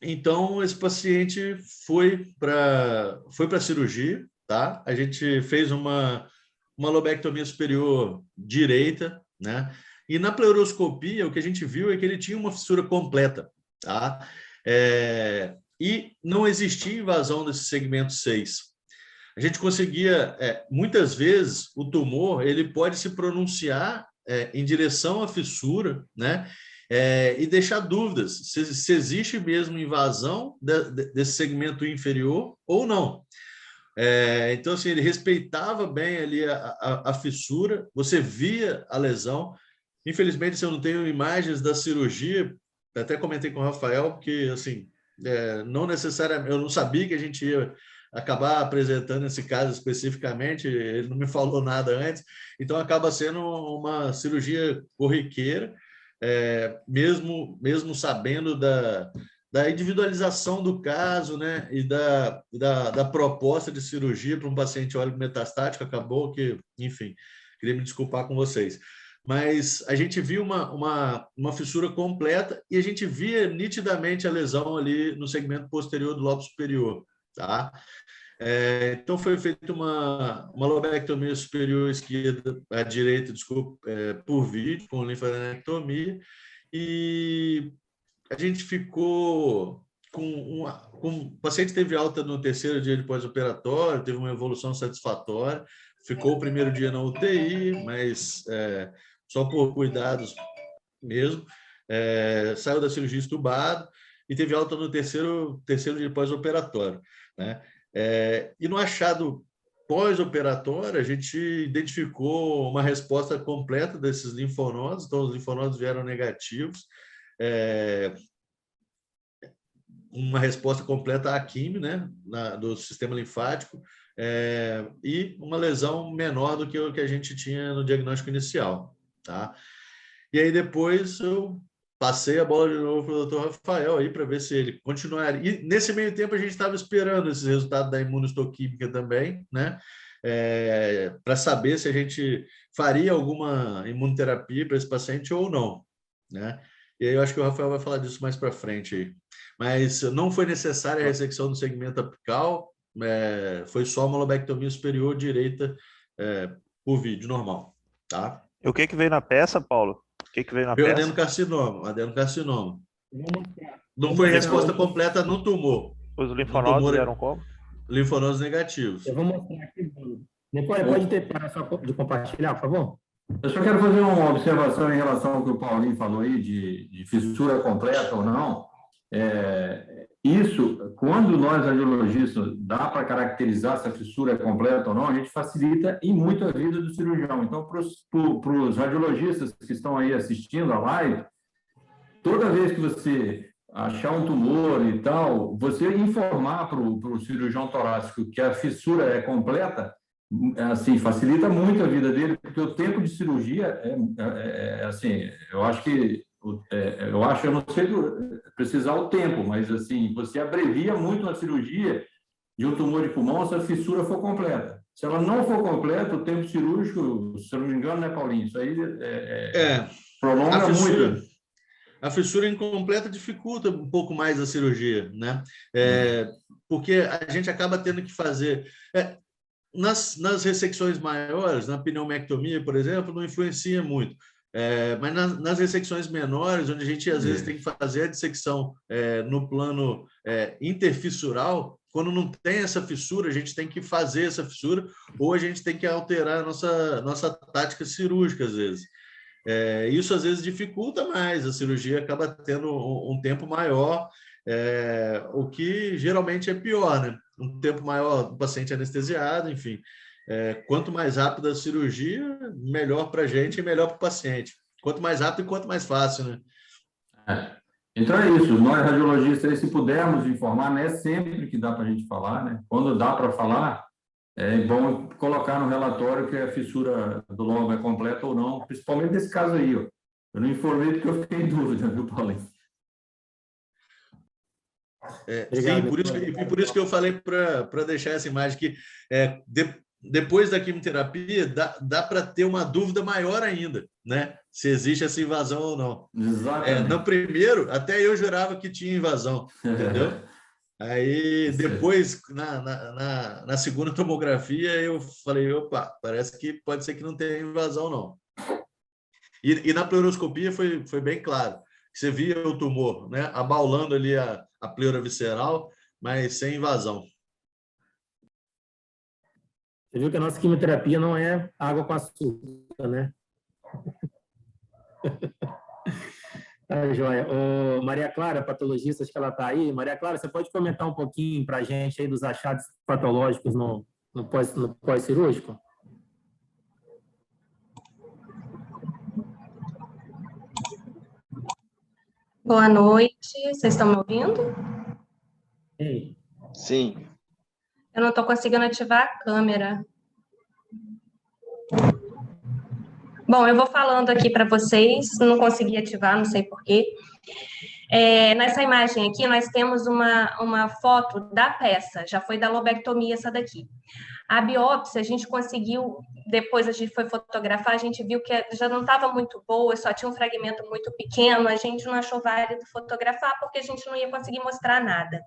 Então, esse paciente foi para a cirurgia, tá? A gente fez uma lobectomia superior direita, né? E na pleuroscopia, o que a gente viu é que ele tinha uma fissura completa, tá? E não existia invasão desse segmento 6. A gente conseguia, muitas vezes, o tumor ele pode se pronunciar em direção à fissura, né? E deixar dúvidas se existe mesmo invasão desse segmento inferior ou não. Então, assim, ele respeitava bem ali a fissura, você via a lesão. Infelizmente, eu não tenho imagens da cirurgia, até comentei com o Rafael, porque, assim, não necessariamente, eu não sabia que a gente ia acabar apresentando esse caso especificamente, ele não me falou nada antes, então acaba sendo uma cirurgia corriqueira, mesmo sabendo da individualização do caso, né, e da proposta de cirurgia para um paciente oligometastático, acabou que, enfim, queria me desculpar com vocês. Mas a gente viu uma fissura completa e a gente via nitidamente a lesão ali no segmento posterior do lobo superior, tá? Então foi feita uma lobectomia superior esquerda, à direita, desculpa, por vídeo, com linfadenectomia, e a gente ficou o paciente teve alta no 3º dia de pós-operatório, teve uma evolução satisfatória, ficou o 1º dia na UTI, mas só por cuidados mesmo, saiu da cirurgia estubado e teve alta no 3º dia de pós-operatório, né? E no achado pós-operatório, a gente identificou uma resposta completa desses linfonodos, então os linfonodos vieram negativos, uma resposta completa à quimio, né, do sistema linfático, e uma lesão menor do que o que a gente tinha no diagnóstico inicial, tá? E aí depois eu passei a bola de novo para o doutor Rafael aí para ver se ele continuaria. E nesse meio tempo a gente estava esperando esses resultados da imunohistoquímica também, né? Para saber se a gente faria alguma imunoterapia para esse paciente ou não, né? E aí eu acho que o Rafael vai falar disso mais para frente aí. Mas não foi necessária a ressecção do segmento apical, foi só uma lobectomia superior direita por vídeo normal, tá? E o que veio na peça, Paulo? O que veio na Veio peça? adenocarcinoma. Não foi resposta completa no tumor. Os linfonodos eram como? Linfonodos negativos. Eu vou mostrar aqui. Depois pode ter para só de compartilhar, por favor? Eu só quero fazer uma observação em relação ao que o Paulinho falou aí, de fissura completa ou não. Isso, quando nós, radiologistas, dá para caracterizar se a fissura é completa ou não, a gente facilita e muito a vida do cirurgião. Então, para os radiologistas que estão aí assistindo a live, toda vez que você achar um tumor e tal, você informar para o cirurgião torácico que a fissura é completa, assim, facilita muito a vida dele, porque o tempo de cirurgia assim, eu acho que eu não sei precisar o tempo, mas assim, você abrevia muito a cirurgia de um tumor de pulmão se a fissura for completa. Se ela não for completa, o tempo cirúrgico, se eu não me engano, né, Paulinho? Isso aí prolonga muito. A fissura incompleta dificulta um pouco mais a cirurgia, né? Porque a gente acaba tendo que fazer... Nas ressecções maiores, na pneumectomia, por exemplo, não influencia muito. Mas nas ressecções menores, onde a gente às vezes tem que fazer a dissecção no plano interfissural, quando não tem essa fissura, a gente tem que fazer essa fissura ou a gente tem que alterar a nossa tática cirúrgica, às vezes. Isso às vezes dificulta mais, a cirurgia acaba tendo um tempo maior, o que geralmente é pior, né? Um tempo maior do paciente anestesiado, enfim. Quanto mais rápida a cirurgia, melhor para a gente e melhor para o paciente. Quanto mais rápido e quanto mais fácil, né? Então é isso, nós radiologistas, se pudermos informar, não é sempre que dá para a gente falar, né? Quando dá para falar, é bom colocar no relatório que a fissura do lobo é completa ou não, principalmente nesse caso aí, ó. Eu não informei porque eu fiquei em dúvida, viu, Paulinho? Sim, por isso que eu falei para deixar essa imagem que depois da quimioterapia dá para ter uma dúvida maior ainda, né? Se existe essa invasão ou não. Exatamente. No primeiro, até eu jurava que tinha invasão, entendeu? Aí depois, na segunda tomografia, eu falei, opa, parece que pode ser que não tenha invasão, não. E na pleuroscopia foi bem claro. Você via o tumor, né, abaulando ali a pleura visceral, mas sem invasão. Você viu que a nossa quimioterapia não é água com açúcar, né? Tá, joia. Maria Clara, patologista, acho que ela está aí. Maria Clara, você pode comentar um pouquinho para a gente aí dos achados patológicos no pós-cirúrgico? Boa noite, vocês estão me ouvindo? Sim. Eu não estou conseguindo ativar a câmera. Bom, eu vou falando aqui para vocês, não consegui ativar, não sei porquê. Nessa imagem aqui, nós temos uma foto da peça, já foi da lobectomia essa daqui. A biópsia, a gente conseguiu, depois a gente foi fotografar, a gente viu que já não estava muito boa, só tinha um fragmento muito pequeno, a gente não achou válido fotografar, porque a gente não ia conseguir mostrar nada.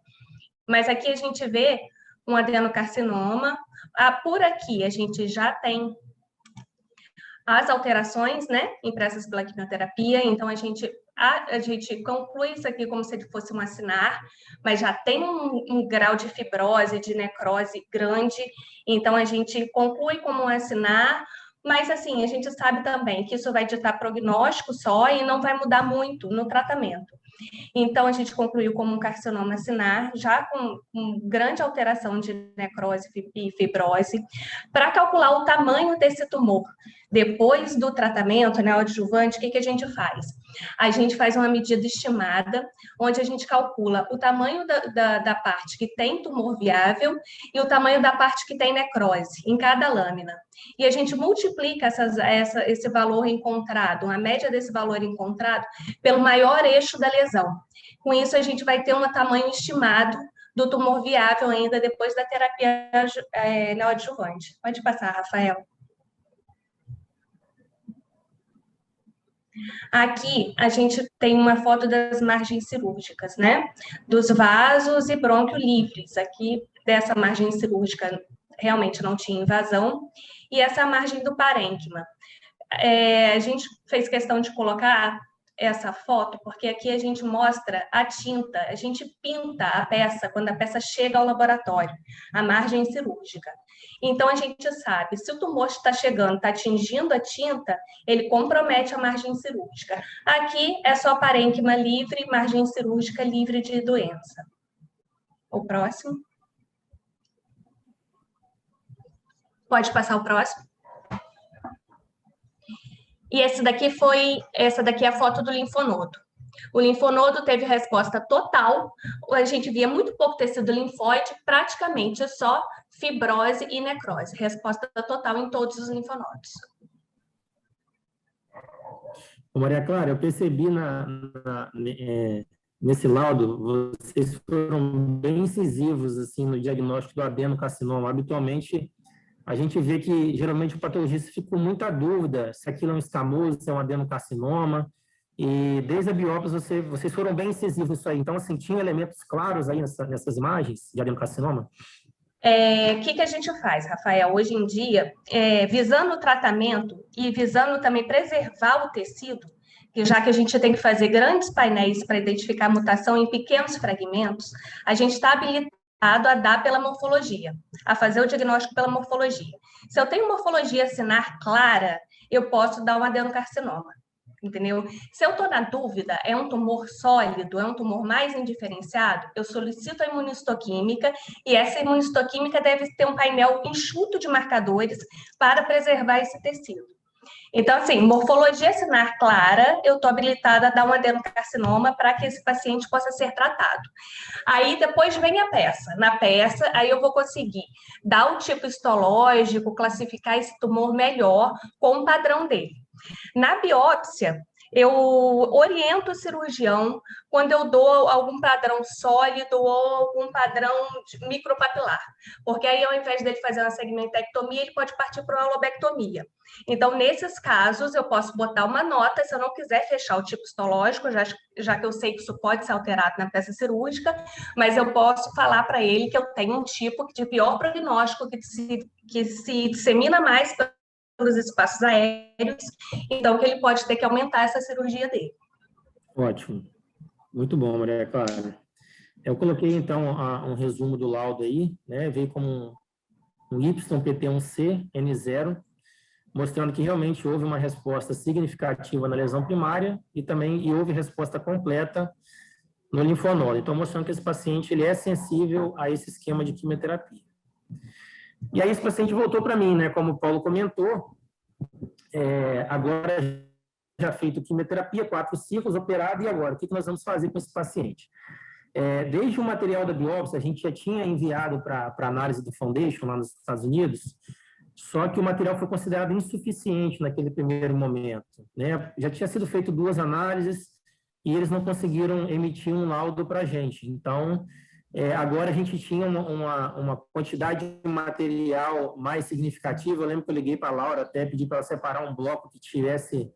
Mas aqui a gente vê um adenocarcinoma. Por aqui a gente já tem as alterações, né, impressas pela quimioterapia, então a gente conclui isso aqui como se ele fosse um acinar, mas já tem um grau de fibrose, de necrose grande, então a gente conclui como um acinar, mas assim, a gente sabe também que isso vai ditar prognóstico só e não vai mudar muito no tratamento. Então, a gente concluiu como um carcinoma acinar, já com grande alteração de necrose e fibrose. Para calcular o tamanho desse tumor, depois do tratamento neoadjuvante, o que a gente faz? A gente faz uma medida estimada, onde a gente calcula o tamanho da parte que tem tumor viável e o tamanho da parte que tem necrose em cada lâmina. E a gente multiplica esse valor encontrado, a média desse valor encontrado, pelo maior eixo da lesão. Com isso, a gente vai ter um tamanho estimado do tumor viável ainda depois da terapia neoadjuvante. Pode passar, Rafael. Aqui, a gente tem uma foto das margens cirúrgicas, né? Dos vasos e brônquio livres. Aqui, dessa margem cirúrgica, realmente não tinha invasão. E essa margem do parênquima. A gente fez questão de colocar essa foto, porque aqui a gente mostra a tinta, a gente pinta a peça quando a peça chega ao laboratório, a margem cirúrgica. Então, a gente sabe, se o tumor está chegando, está atingindo a tinta, ele compromete a margem cirúrgica. Aqui é só parênquima livre, margem cirúrgica livre de doença. O próximo. Pode passar o próximo. E essa daqui é a foto do linfonodo. O linfonodo teve resposta total, a gente via muito pouco tecido linfóide, praticamente só fibrose e necrose. Resposta total em todos os linfonodos. Maria Clara, eu percebi nesse laudo, vocês foram bem incisivos assim, no diagnóstico do adenocarcinoma. Habitualmente, a gente vê que, geralmente, o patologista fica com muita dúvida se aquilo é um escamoso, se é um adenocarcinoma, e desde a biópsia vocês foram bem incisivos nisso aí. Então, assim, tinha elementos claros aí nessas imagens de adenocarcinoma? O que a gente faz, Rafael? Hoje em dia, visando o tratamento e visando também preservar o tecido, já que a gente tem que fazer grandes painéis para identificar a mutação em pequenos fragmentos, a gente está habilitado a dar pela morfologia, a fazer o diagnóstico pela morfologia. Se eu tenho morfologia acinar clara, eu posso dar um adenocarcinoma, entendeu? Se eu estou na dúvida, é um tumor sólido, é um tumor mais indiferenciado, eu solicito a imunistoquímica e essa imunistoquímica deve ter um painel enxuto de marcadores para preservar esse tecido. Então, assim, morfologia acinar clara, eu estou habilitada a dar um adenocarcinoma para que esse paciente possa ser tratado. Aí, depois vem a peça. Na peça, aí eu vou conseguir dar o tipo histológico, classificar esse tumor melhor com o padrão dele. Na biópsia, eu oriento o cirurgião quando eu dou algum padrão sólido ou algum padrão micropapilar, porque aí, ao invés dele fazer uma segmentectomia, ele pode partir para uma lobectomia. Então, nesses casos, eu posso botar uma nota, se eu não quiser fechar o tipo histológico, já que eu sei que isso pode ser alterado na peça cirúrgica, mas eu posso falar para ele que eu tenho um tipo de pior prognóstico, que se dissemina mais pelos espaços aéreos, então que ele pode ter que aumentar essa cirurgia dele. Ótimo. Muito bom, Maria Clara. Eu coloquei, então, um resumo do laudo aí, né? Veio como um YPT1C N0, mostrando que realmente houve uma resposta significativa na lesão primária e houve resposta completa no linfonodo. Então, mostrando que esse paciente ele é sensível a esse esquema de quimioterapia. E aí esse paciente voltou para mim, né? Como o Paulo comentou, agora já feito quimioterapia, 4 ciclos, operado, e agora? O que nós vamos fazer com esse paciente? Desde o material da biópsia, a gente já tinha enviado para análise do Foundation, lá nos Estados Unidos, só que o material foi considerado insuficiente naquele primeiro momento, né? Já tinha sido feito 2 análises e eles não conseguiram emitir um laudo para a gente. Então, agora a gente tinha uma quantidade de material mais significativa. Eu lembro que eu liguei para a Laura, até pedi para ela separar um bloco que tivesse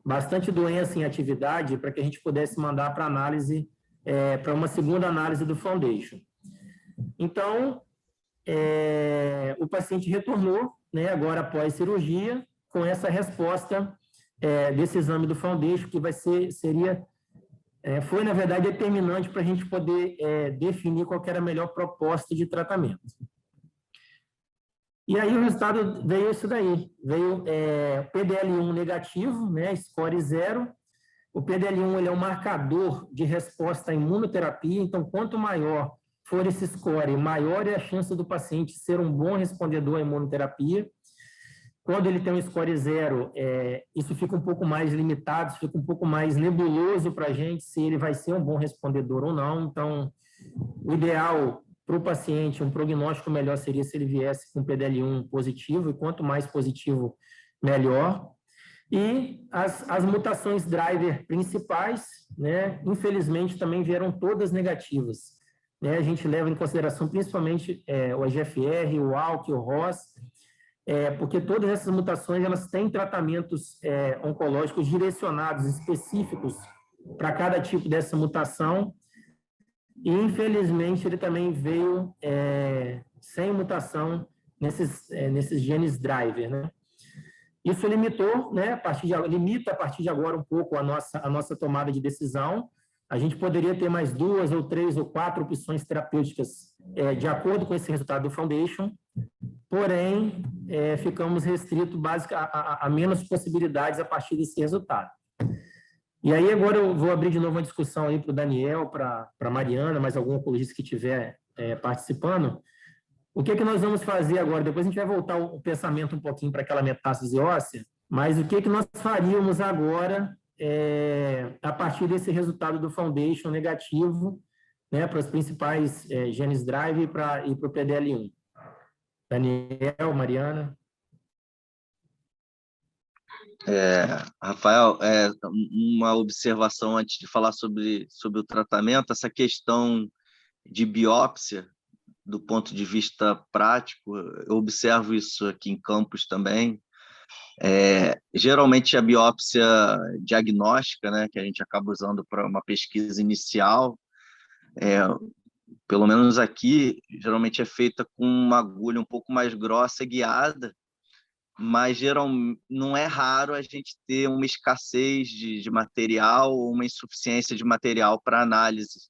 bastante doença em atividade para que a gente pudesse mandar para análise, para uma segunda análise do Foundation. Então, o paciente retornou, né, agora após cirurgia, com essa resposta desse exame do Foundation, que foi, na verdade, determinante para a gente poder definir qual que era a melhor proposta de tratamento. E aí o resultado veio isso daí, veio PDL1 negativo, né, score 0. O PDL1 ele é um marcador de resposta à imunoterapia, então quanto maior for esse score, maior é a chance do paciente ser um bom respondedor à imunoterapia. Quando ele tem um score 0, isso fica um pouco mais limitado, fica um pouco mais nebuloso para a gente se ele vai ser um bom respondedor ou não. Então, o ideal para o paciente, um prognóstico melhor seria se ele viesse com PDL1 positivo, e quanto mais positivo, melhor. E as mutações driver principais, né, infelizmente, também vieram todas negativas. Né? A gente leva em consideração principalmente o EGFR, o ALK, o ROS, porque todas essas mutações elas têm tratamentos oncológicos direcionados, específicos para cada tipo dessa mutação. E, infelizmente, ele também veio sem mutação nesses genes driver, né? Isso limitou, né, limita a partir de agora um pouco a nossa tomada de decisão. A gente poderia ter mais 2 ou 3 ou 4 opções terapêuticas de acordo com esse resultado do Foundation, porém, ficamos restritos a menos possibilidades a partir desse resultado. E aí agora eu vou abrir de novo uma discussão aí para o Daniel, para a Mariana, mais algum oncologista que estiver participando. O que nós vamos fazer agora? Depois a gente vai voltar o pensamento um pouquinho para aquela metástase óssea, mas o que nós faríamos agora a partir desse resultado do Foundation negativo, né, para os principais genes drive e para o PDL1? Daniel, Mariana? Rafael, uma observação antes de falar sobre o tratamento, essa questão de biópsia, do ponto de vista prático, eu observo isso aqui em Campos também. Geralmente a biópsia diagnóstica, né, que a gente acaba usando para uma pesquisa inicial, pelo menos aqui, geralmente é feita com uma agulha um pouco mais grossa, guiada, mas não é raro a gente ter uma escassez de material ou uma insuficiência de material para análise,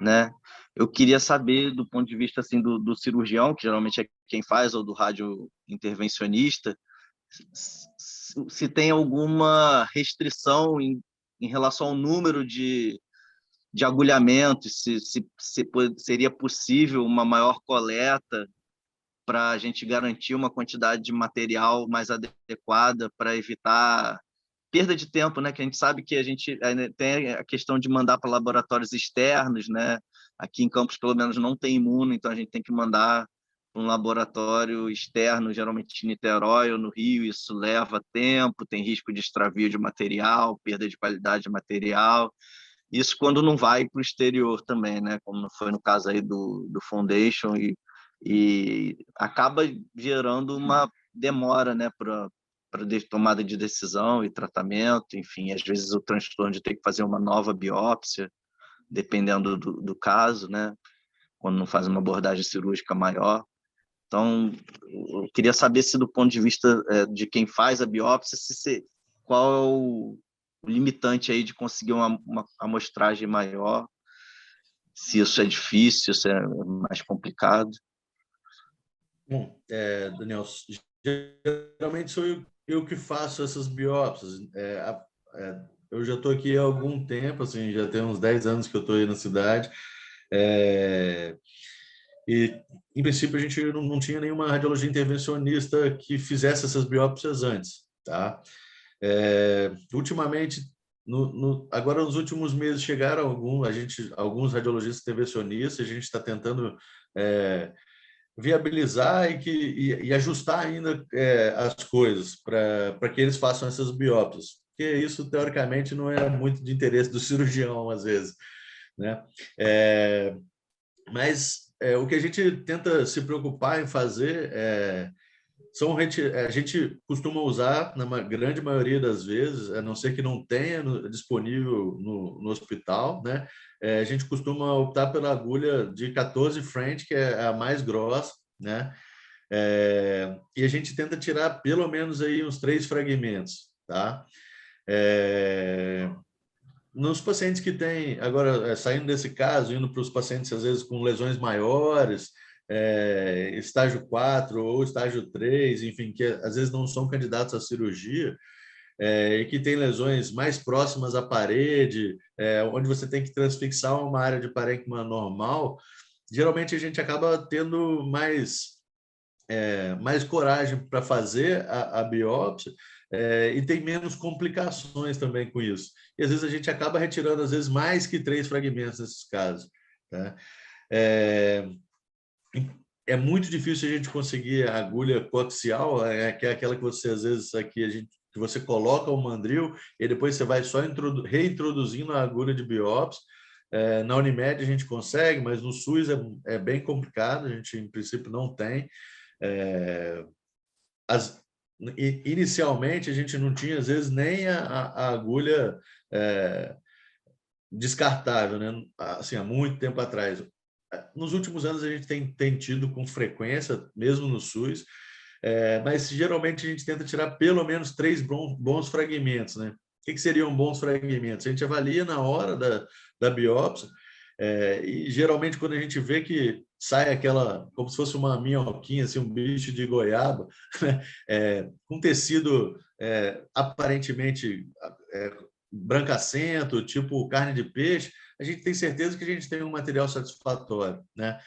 né? Eu queria saber, do ponto de vista assim, do cirurgião, que geralmente é quem faz, ou do radiointervencionista, se tem alguma restrição em relação ao número de agulhamentos, se seria possível uma maior coleta para a gente garantir uma quantidade de material mais adequada para evitar perda de tempo, né? Que a gente sabe que a gente tem a questão de mandar para laboratórios externos, né? Aqui em Campos, pelo menos, não tem imuno, então a gente tem que mandar para um laboratório externo, geralmente em Niterói ou no Rio. Isso leva tempo, tem risco de extravio de material, perda de qualidade de material. Isso quando não vai para o exterior também, né? Como foi no caso aí do Foundation, e acaba gerando uma demora, né, para tomada de decisão e tratamento, enfim, às vezes o transtorno de ter que fazer uma nova biópsia, dependendo do caso, né, quando não faz uma abordagem cirúrgica maior. Então, eu queria saber se, do ponto de vista de quem faz a biópsia, qual é o limitante aí de conseguir uma amostragem maior, se isso é difícil, se é mais complicado. Bom, Daniel, geralmente sou eu que faço essas biópsias. Eu já estou aqui há algum tempo, assim, já tem uns 10 anos que eu estou aí na cidade, e, em princípio, a gente não tinha nenhuma radiologia intervencionista que fizesse essas biópsias antes, tá? Ultimamente, agora nos últimos meses chegaram alguns radiologistas intervencionistas, a gente está tentando viabilizar e ajustar ainda as coisas para que eles façam essas biópsias, porque isso, teoricamente, não é muito de interesse do cirurgião, às vezes, né? Mas o que a gente tenta se preocupar em fazer a gente costuma usar, na grande maioria das vezes, a não ser que não tenha disponível no hospital, né? A gente costuma optar pela agulha de 14 French, que é a mais grossa, né? E a gente tenta tirar pelo menos aí uns 3 fragmentos, tá? Nos pacientes que têm, agora, saindo desse caso, indo para os pacientes, às vezes, com lesões maiores, estágio 4 ou estágio 3, enfim, que às vezes não são candidatos à cirurgia, e que tem lesões mais próximas à parede, onde você tem que transfixar uma área de parênquima normal, geralmente a gente acaba tendo mais mais coragem para fazer a biópsia, e tem menos complicações também com isso. E às vezes a gente acaba retirando, às vezes, mais que 3 fragmentos nesses casos. Tá? É muito difícil a gente conseguir a agulha coaxial, que é aquela que você, às vezes, aqui que você coloca o mandril e depois você vai só reintroduzindo a agulha de biópsia. Na Unimed a gente consegue, mas no SUS é bem complicado, a gente, em princípio, não tem. Inicialmente, a gente não tinha, às vezes, nem a agulha descartável, né? Assim, há muito tempo atrás. Nos últimos anos, a gente tem tido com frequência, mesmo no SUS, mas geralmente a gente tenta tirar pelo menos 3 bons fragmentos, né? O que seriam bons fragmentos? A gente avalia na hora da biópsia, e geralmente quando a gente vê que sai aquela, como se fosse uma minhoquinha, assim, um bicho de goiaba, né? Com tecido aparentemente brancacento, tipo carne de peixe, a gente tem certeza que a gente tem um material satisfatório, né?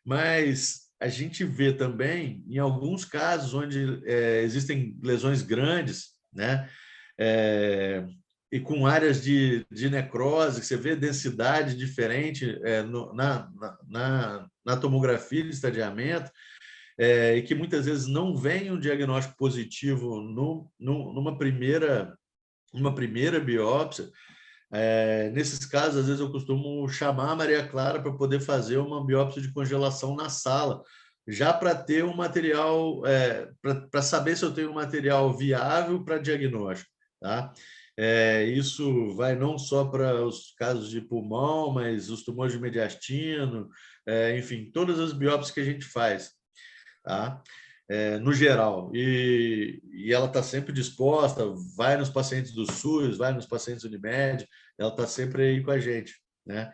Mas a gente vê também, em alguns casos, onde existem lesões grandes, né? E com áreas de necrose, que você vê densidade diferente na tomografia de estadiamento, e que muitas vezes não vem um diagnóstico positivo numa primeira biópsia. Nesses casos, às vezes eu costumo chamar a Maria Clara para poder fazer uma biópsia de congelação na sala, já para ter um material, para saber se eu tenho um material viável para diagnóstico, tá? Isso vai não só para os casos de pulmão, mas os tumores de mediastino, enfim, todas as biópsias que a gente faz, tá? No geral, e ela está sempre disposta, vai nos pacientes do SUS, vai nos pacientes do Unimed, ela está sempre aí com a gente, né?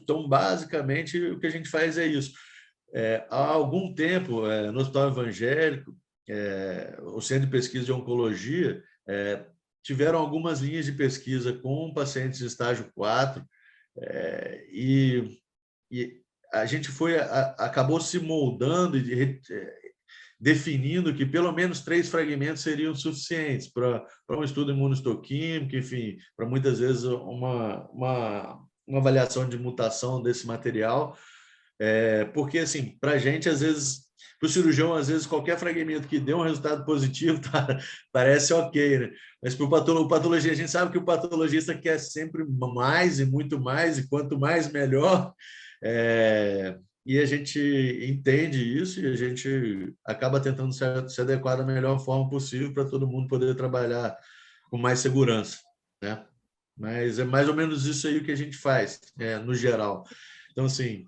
Então, basicamente, o que a gente faz é isso. Há algum tempo, no Hospital Evangélico, o Centro de Pesquisa de Oncologia, tiveram algumas linhas de pesquisa com pacientes de estágio 4, e a gente acabou se moldando e definindo que pelo menos 3 fragmentos seriam suficientes para um estudo imunohistoquímico, enfim, para muitas vezes uma avaliação de mutação desse material, porque, assim, para a gente, às vezes, para o cirurgião, às vezes, qualquer fragmento que dê um resultado positivo parece ok, né? Mas para o patologista, a gente sabe que o patologista quer sempre mais e muito mais, e quanto mais, melhor. E a gente entende isso e a gente acaba tentando se adequar da melhor forma possível para todo mundo poder trabalhar com mais segurança, né? Mas é mais ou menos isso aí o que a gente faz, no geral. Então, assim,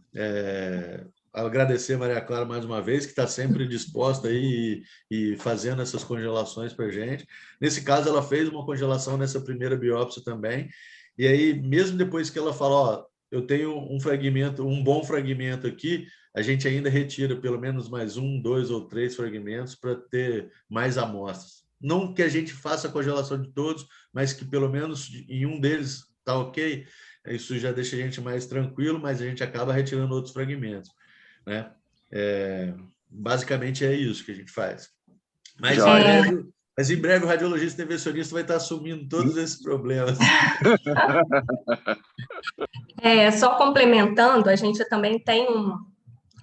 agradecer a Maria Clara mais uma vez, que está sempre disposta aí e fazendo essas congelações para a gente. Nesse caso, ela fez uma congelação nessa primeira biópsia também, e aí, mesmo depois que ela falou, ó, eu tenho um bom fragmento aqui, a gente ainda retira pelo menos mais 1, 2 ou 3 fragmentos para ter mais amostras. Não que a gente faça a congelação de todos, mas que pelo menos em um deles está ok. Isso já deixa a gente mais tranquilo, mas a gente acaba retirando outros fragmentos, né? Basicamente é isso que a gente faz. Mas em breve o radiologista intervencionista vai estar assumindo todos esses problemas. Só complementando, a gente também tem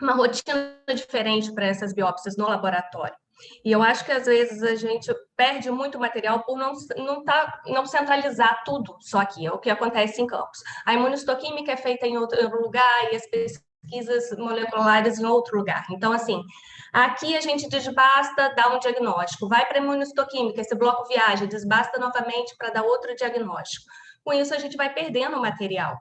uma rotina diferente para essas biópsias no laboratório. E eu acho que, às vezes, a gente perde muito material por não centralizar tudo só aqui, é o que acontece em campus. A imunohistoquímica é feita em outro lugar e as pesquisas moleculares em outro lugar. Então, assim, aqui a gente desbasta, dá um diagnóstico, vai para a imunohistoquímica, esse bloco viaja, desbasta novamente para dar outro diagnóstico. Com isso, a gente vai perdendo o material.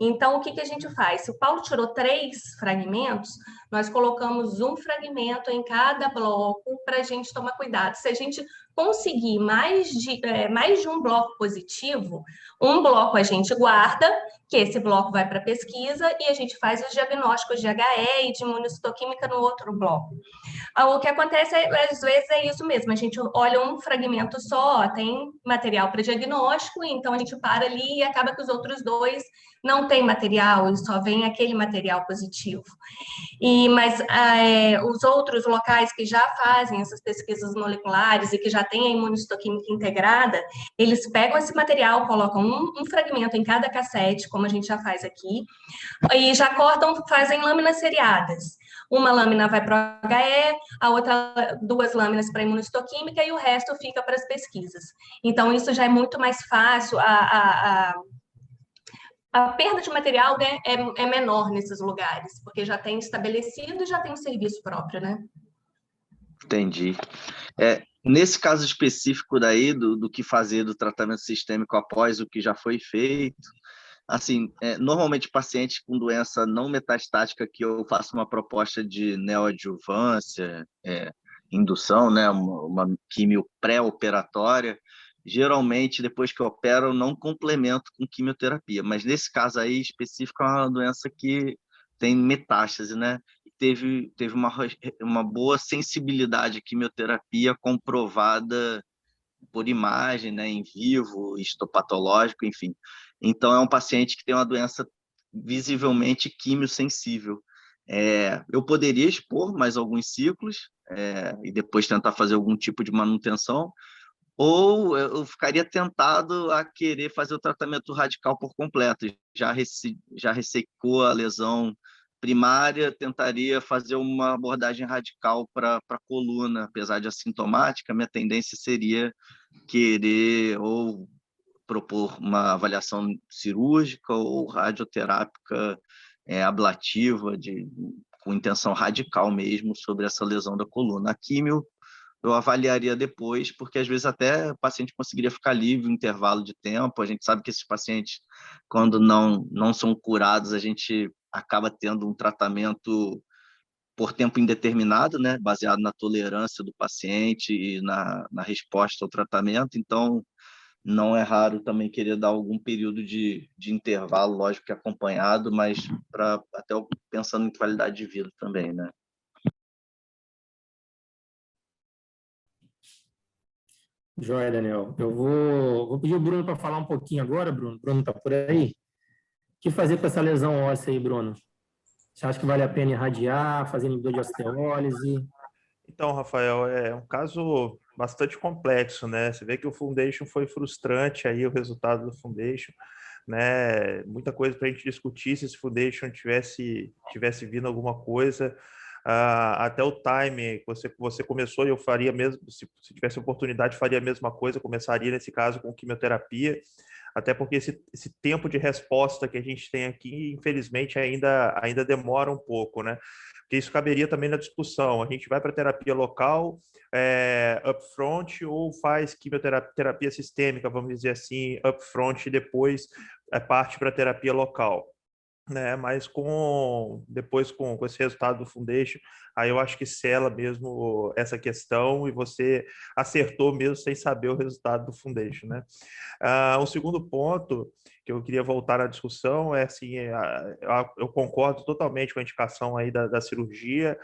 Então, o que a gente faz? Se o Paulo tirou 3 fragmentos, nós colocamos um fragmento em cada bloco para a gente tomar cuidado. Se a gente conseguir mais de um bloco positivo, um bloco a gente guarda que esse bloco vai para pesquisa e a gente faz os diagnósticos de HE e de imunistoquímica no outro bloco. O que acontece, às vezes, é isso mesmo, a gente olha um fragmento só, tem material para diagnóstico, então a gente para ali e acaba que os outros dois não tem material, e só vem aquele material positivo. Mas os outros locais que já fazem essas pesquisas moleculares e que já têm a imunistoquímica integrada, eles pegam esse material, colocam um fragmento em cada cassete, como a gente já faz aqui, e já cortam, fazem lâminas seriadas. Uma lâmina vai para o HE, a outra 2 lâminas para a imunistoquímica e o resto fica para as pesquisas. Então, isso já é muito mais fácil, a perda de material, né, é menor nesses lugares, porque já tem estabelecido e já tem um serviço próprio, né? Entendi. Nesse caso específico daí, do que fazer do tratamento sistêmico após o que já foi feito, assim, normalmente pacientes com doença não metastática que eu faço uma proposta de neoadjuvância, indução, né, uma quimio pré-operatória, geralmente, depois que eu opero, eu não complemento com quimioterapia, mas nesse caso aí específico é uma doença que tem metástase, né? Teve uma boa sensibilidade à quimioterapia comprovada por imagem, né, em vivo, histopatológico, enfim. Então, é um paciente que tem uma doença visivelmente quimiosensível. Eu poderia expor mais alguns ciclos e depois tentar fazer algum tipo de manutenção, ou eu ficaria tentado a querer fazer o tratamento radical por completo. Já ressecou a lesão primária, tentaria fazer uma abordagem radical para a coluna, apesar de assintomática, minha tendência seria querer ou propor uma avaliação cirúrgica ou radioterápica ablativa, com intenção radical mesmo sobre essa lesão da coluna. A químio eu avaliaria depois, porque às vezes até o paciente conseguiria ficar livre um intervalo de tempo. A gente sabe que esses pacientes, quando não são curados, a gente acaba tendo um tratamento por tempo indeterminado, né, baseado na tolerância do paciente e na resposta ao tratamento. Então, não é raro também querer dar algum período de intervalo, lógico que acompanhado, mas até pensando em qualidade de vida também, né? Joia, Daniel. Eu vou pedir o Bruno para falar um pouquinho agora, Bruno. Bruno está por aí? O que fazer com essa lesão óssea aí, Bruno? Você acha que vale a pena irradiar, fazer inibidor de osteólise? Então, Rafael, é um caso bastante complexo, né? Você vê que o Foundation foi frustrante aí, o resultado do Foundation, né? Muita coisa para a gente discutir se esse Foundation tivesse vindo alguma coisa. Até o time que você começou, eu faria mesmo, se tivesse oportunidade, faria a mesma coisa, começaria nesse caso com quimioterapia, até porque esse tempo de resposta que a gente tem aqui, infelizmente, ainda demora um pouco, né? Porque isso caberia também na discussão. A gente vai para terapia local, upfront, ou faz quimioterapia sistêmica, vamos dizer assim, upfront, e depois parte para terapia local. Né, mas depois com esse resultado do Foundation, aí eu acho que sela mesmo essa questão e você acertou mesmo sem saber o resultado do Foundation, né? Um segundo ponto que eu queria voltar na discussão é assim, eu concordo totalmente com a indicação aí da cirurgia,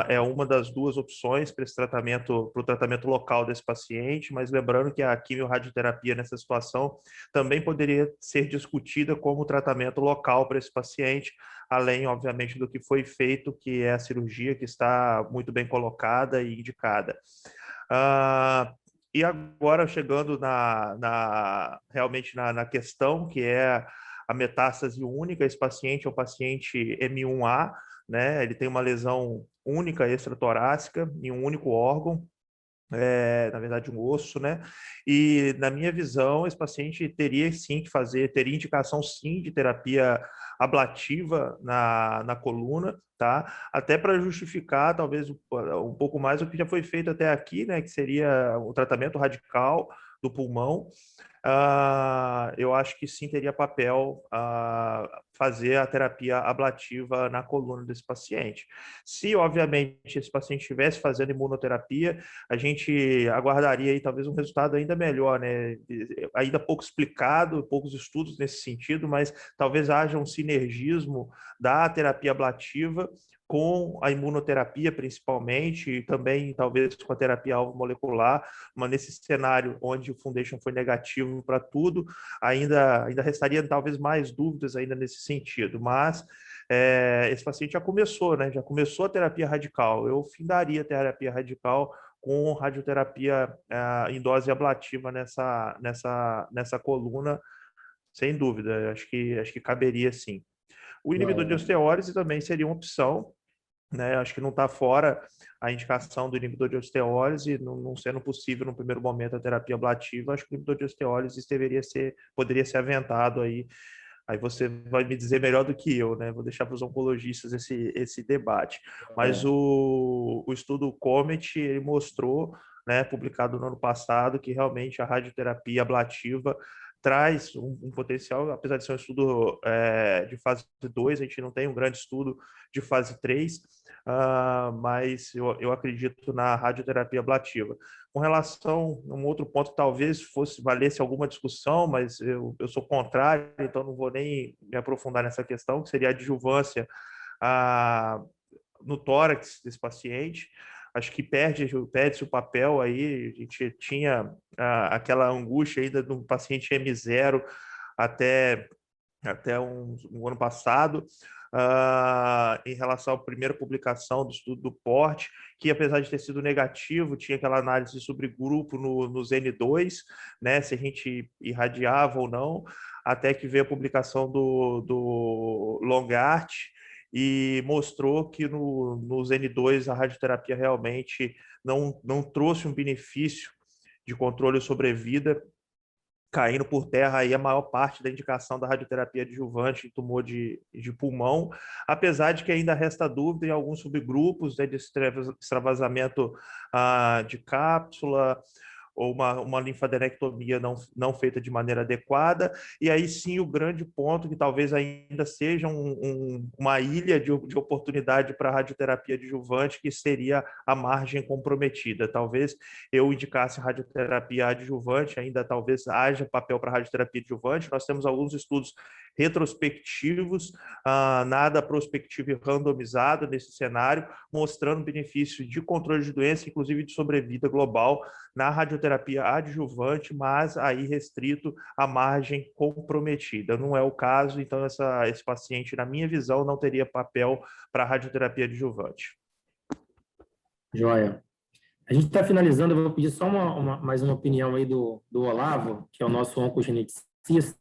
é uma das 2 opções para esse tratamento, para o tratamento local desse paciente, mas lembrando que a quimio-radioterapia nessa situação também poderia ser discutida como tratamento local para esse paciente, além, obviamente, do que foi feito, que é a cirurgia que está muito bem colocada e indicada. E agora, chegando realmente na questão, que é a metástase única, esse paciente é o paciente M1A, né? Ele tem uma lesão única extratorácica em um único órgão, na verdade um osso, né? E na minha visão, esse paciente teria sim que teria indicação sim de terapia ablativa na coluna, tá? Até para justificar, talvez, um pouco mais o que já foi feito até aqui, né? Que seria o tratamento radical do pulmão. Eu acho que sim teria papel fazer a terapia ablativa na coluna desse paciente. Se, obviamente, esse paciente estivesse fazendo imunoterapia, a gente aguardaria aí talvez um resultado ainda melhor, né? Ainda pouco explicado, poucos estudos nesse sentido, mas talvez haja um sinergismo da terapia ablativa com a imunoterapia, principalmente, e também talvez com a terapia alvo molecular, mas nesse cenário onde o Foundation foi negativo para tudo, ainda restaria talvez mais dúvidas ainda nesse sentido, mas esse paciente já começou, né? Já começou a terapia radical. Eu findaria a terapia radical com radioterapia em dose ablativa nessa coluna, sem dúvida. Acho que caberia sim. O inibidor de osteólise também seria uma opção, né? Acho que não está fora a indicação do inibidor de osteólise, não sendo possível no primeiro momento a terapia ablativa. Acho que o inibidor de osteólise poderia ser aventado aí. Aí você vai me dizer melhor do que eu, né? Vou deixar para os oncologistas esse debate. Mas o estudo COMET, ele mostrou, né, publicado no ano passado, que realmente a radioterapia ablativa traz um potencial, apesar de ser um estudo de fase 2, a gente não tem um grande estudo de fase 3, mas eu acredito na radioterapia ablativa. Com relação a um outro ponto que talvez valesse alguma discussão, mas eu sou contrário, então não vou nem me aprofundar nessa questão, que seria a adjuvância no tórax desse paciente. Acho que perde-se o papel aí. A gente tinha aquela angústia ainda do paciente M0 até um ano passado, em relação à primeira publicação do estudo do PORT, que apesar de ter sido negativo, tinha aquela análise de subgrupo no N2, né, se a gente irradiava ou não, até que veio a publicação do Longart, e mostrou que nos N2 a radioterapia realmente não trouxe um benefício de controle sobre a vida, caindo por terra aí a maior parte da indicação da radioterapia adjuvante em tumor de pulmão, apesar de que ainda resta dúvida em alguns subgrupos, né, de extravasamento de cápsula, ou uma linfadenectomia não feita de maneira adequada, e aí sim o grande ponto, que talvez ainda seja uma ilha de oportunidade para a radioterapia adjuvante, que seria a margem comprometida. Talvez eu indicasse radioterapia adjuvante, ainda talvez haja papel para radioterapia adjuvante. Nós temos alguns estudos retrospectivos, nada prospectivo e randomizado nesse cenário, mostrando benefício de controle de doença, inclusive de sobrevida global, na radioterapia adjuvante, mas aí restrito à margem comprometida. Não é o caso, então esse paciente, na minha visão, não teria papel para radioterapia adjuvante. Joia. A gente está finalizando, eu vou pedir só mais uma opinião aí do Olavo, que é o nosso oncogeneticista.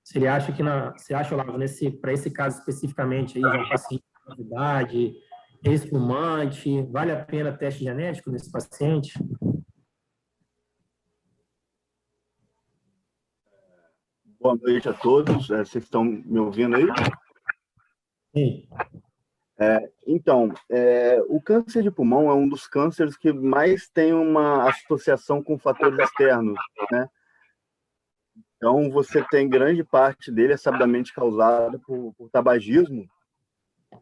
Se ele acha você acha, Olavo, para esse caso especificamente aí, já um paciente de idade, espumante, vale a pena teste genético nesse paciente? Boa noite a todos. Vocês estão me ouvindo aí? Sim. Então, o câncer de pulmão é um dos cânceres que mais tem uma associação com fatores externos, né? Então, você tem grande parte dele sabidamente causada por tabagismo,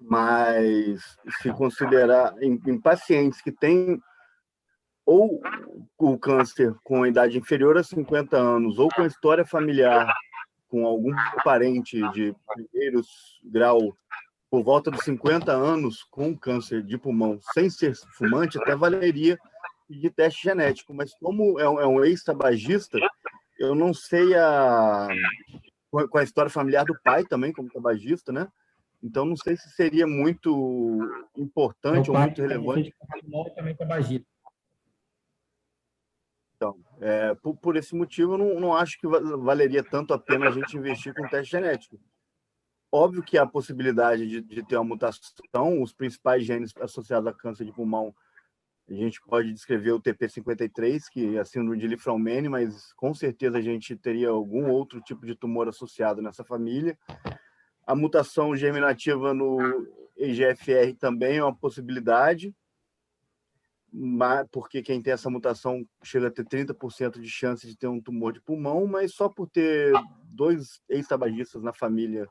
mas se considerar em pacientes que têm ou o câncer com idade inferior a 50 anos, ou com história familiar com algum parente de primeiro grau por volta dos 50 anos com câncer de pulmão, sem ser fumante, até valeria de teste genético. Mas como é um ex-tabagista, eu não sei com a história familiar do pai também, como tabagista, né? Então, não sei se seria muito importante ou muito relevante. Também tabagista. Então, por esse motivo, eu não acho que valeria tanto a pena a gente investir com teste genético. Óbvio que há a possibilidade de ter uma mutação, os principais genes associados a câncer de pulmão, a gente pode descrever o TP53, que é a síndrome de Li-Fraumeni, mas com certeza a gente teria algum outro tipo de tumor associado nessa família. A mutação germinativa EGFR também é uma possibilidade, porque quem tem essa mutação chega a ter 30% de chance de ter um tumor de pulmão, mas só por ter 2 ex-tabagistas na família,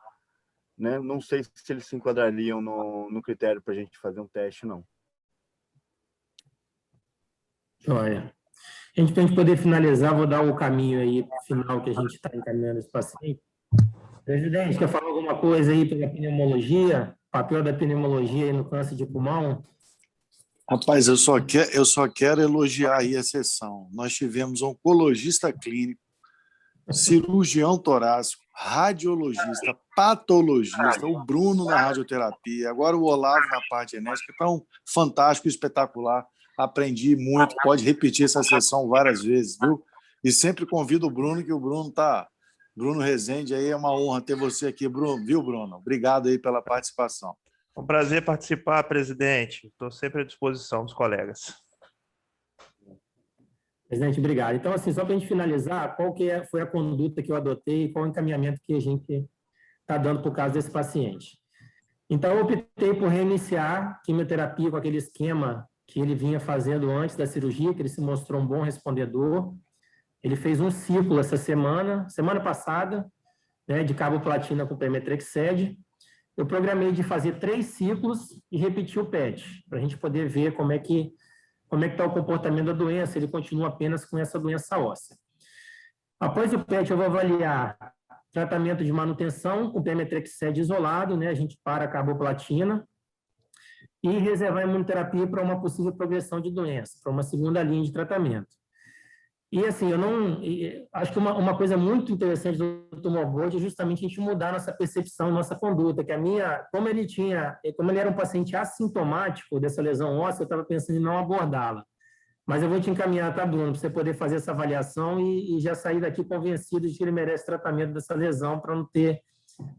né? Não sei se eles se enquadrariam no critério para a gente fazer um teste, não. Joia. Para a gente poder finalizar, vou dar o caminho aí final que a gente está encaminhando esse paciente. Presidente, quer falar alguma coisa aí pela pneumologia? Papel da pneumologia aí no câncer de pulmão? Rapaz, eu só quero elogiar aí a sessão. Nós tivemos um oncologista clínico, cirurgião torácico, radiologista, patologista, o Bruno na radioterapia, agora o Olavo na parte genética. Então, fantástico, espetacular. Aprendi muito, pode repetir essa sessão várias vezes, viu? E sempre convido o Bruno, que o Bruno tá... Bruno Rezende, aí é uma honra ter você aqui, Bruno. Viu, Bruno? Obrigado aí pela participação. É um prazer participar, presidente. Estou sempre à disposição dos colegas. Presidente, obrigado. Então, assim, só para a gente finalizar, qual que foi a conduta que eu adotei e qual o encaminhamento que a gente está dando para o caso desse paciente. Então, eu optei por reiniciar quimioterapia com aquele esquema que ele vinha fazendo antes da cirurgia, que ele se mostrou um bom respondedor. Ele fez um ciclo essa semana passada, né, de carboplatina com pemetrexed. Eu programei de fazer 3 ciclos e repetir o PET, para a gente poder ver como é que está o comportamento da doença, ele continua apenas com essa doença óssea. Após o PET, eu vou avaliar tratamento de manutenção com pemetrexed isolado, né, a gente para a carboplatina, e reservar a imunoterapia para uma possível progressão de doença, para uma segunda linha de tratamento. E, assim, acho que uma coisa muito interessante do tumor board é justamente a gente mudar nossa percepção e nossa conduta, que como ele era um paciente assintomático dessa lesão óssea, eu estava pensando em não abordá-la. Mas eu vou te encaminhar, tá, Bruno, para você poder fazer essa avaliação e já sair daqui convencido de que ele merece tratamento dessa lesão para não ter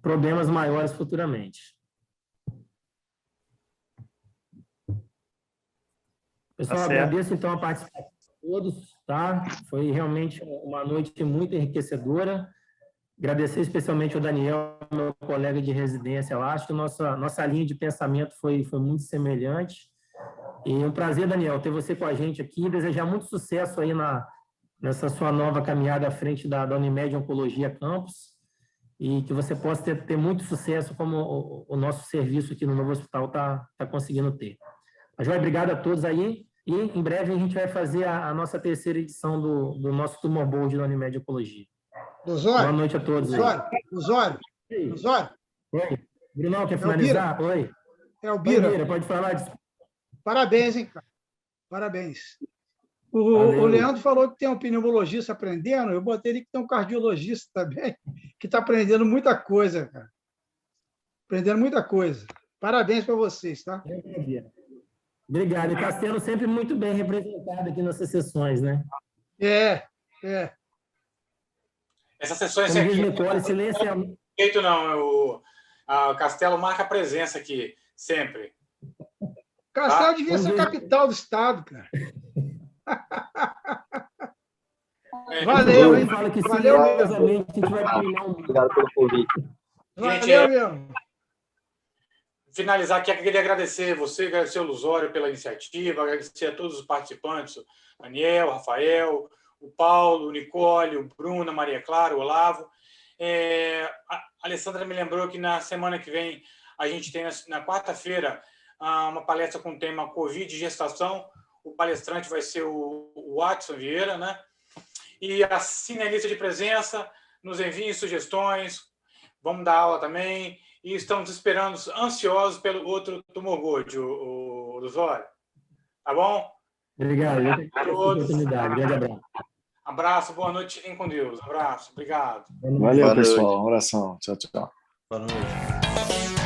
problemas maiores futuramente. Pessoal, agradeço, então, a participação de todos. Tá? Foi realmente uma noite muito enriquecedora. Agradecer especialmente ao Daniel, meu colega de residência. Eu acho que nossa linha de pensamento foi muito semelhante. E um prazer, Daniel, ter você com a gente aqui. Desejar muito sucesso aí nessa sua nova caminhada à frente da Unimed Oncologia Campus e que você possa ter muito sucesso como o nosso serviço aqui no novo hospital está conseguindo ter. Mas, Joia, obrigado a todos aí. E, em breve, a gente vai fazer a nossa 3ª edição do nosso Tumor Board da Unimed Oncologia. Boa noite a todos. Osório. Oi. Brunão, quer finalizar? Oi. É o Bira. Bira, pode falar. Parabéns, hein, cara? Parabéns. O Leandro falou que tem um pneumologista aprendendo, eu botei ele que tem um cardiologista também, que está aprendendo muita coisa, cara. Aprendendo muita coisa. Parabéns para vocês, tá? Obrigado. E está sendo sempre muito bem representado aqui nessas sessões, né? Essas sessões Como aqui... diz Nicole, silêncio... Jeito não, o Castelo marca presença aqui, sempre. Castelo devia ser a capital do estado, cara. Valeu, hein? Valeu mesmo. Obrigado pelo convite. Valeu mesmo. Finalizar aqui, eu queria agradecer você, agradecer ao Lusório pela iniciativa, agradecer a todos os participantes, o Daniel, o Rafael, o Paulo, o Nicole, o Bruno, a Maria Clara, o Olavo. A Alessandra me lembrou que na semana que vem a gente tem, na quarta-feira, uma palestra com o tema Covid e gestação. O palestrante vai ser o Watson Vieira, né? E assine a lista de presença, nos enviem sugestões, vamos dar aula também. E estamos esperando, ansiosos pelo outro Tumor Board, o Lusório. Tá bom? Obrigado. A todos. Grande abraço. Abraço, boa noite, fiquem com Deus. Abraço, obrigado. Valeu, pessoal. Um abração. Tchau, tchau. Boa noite.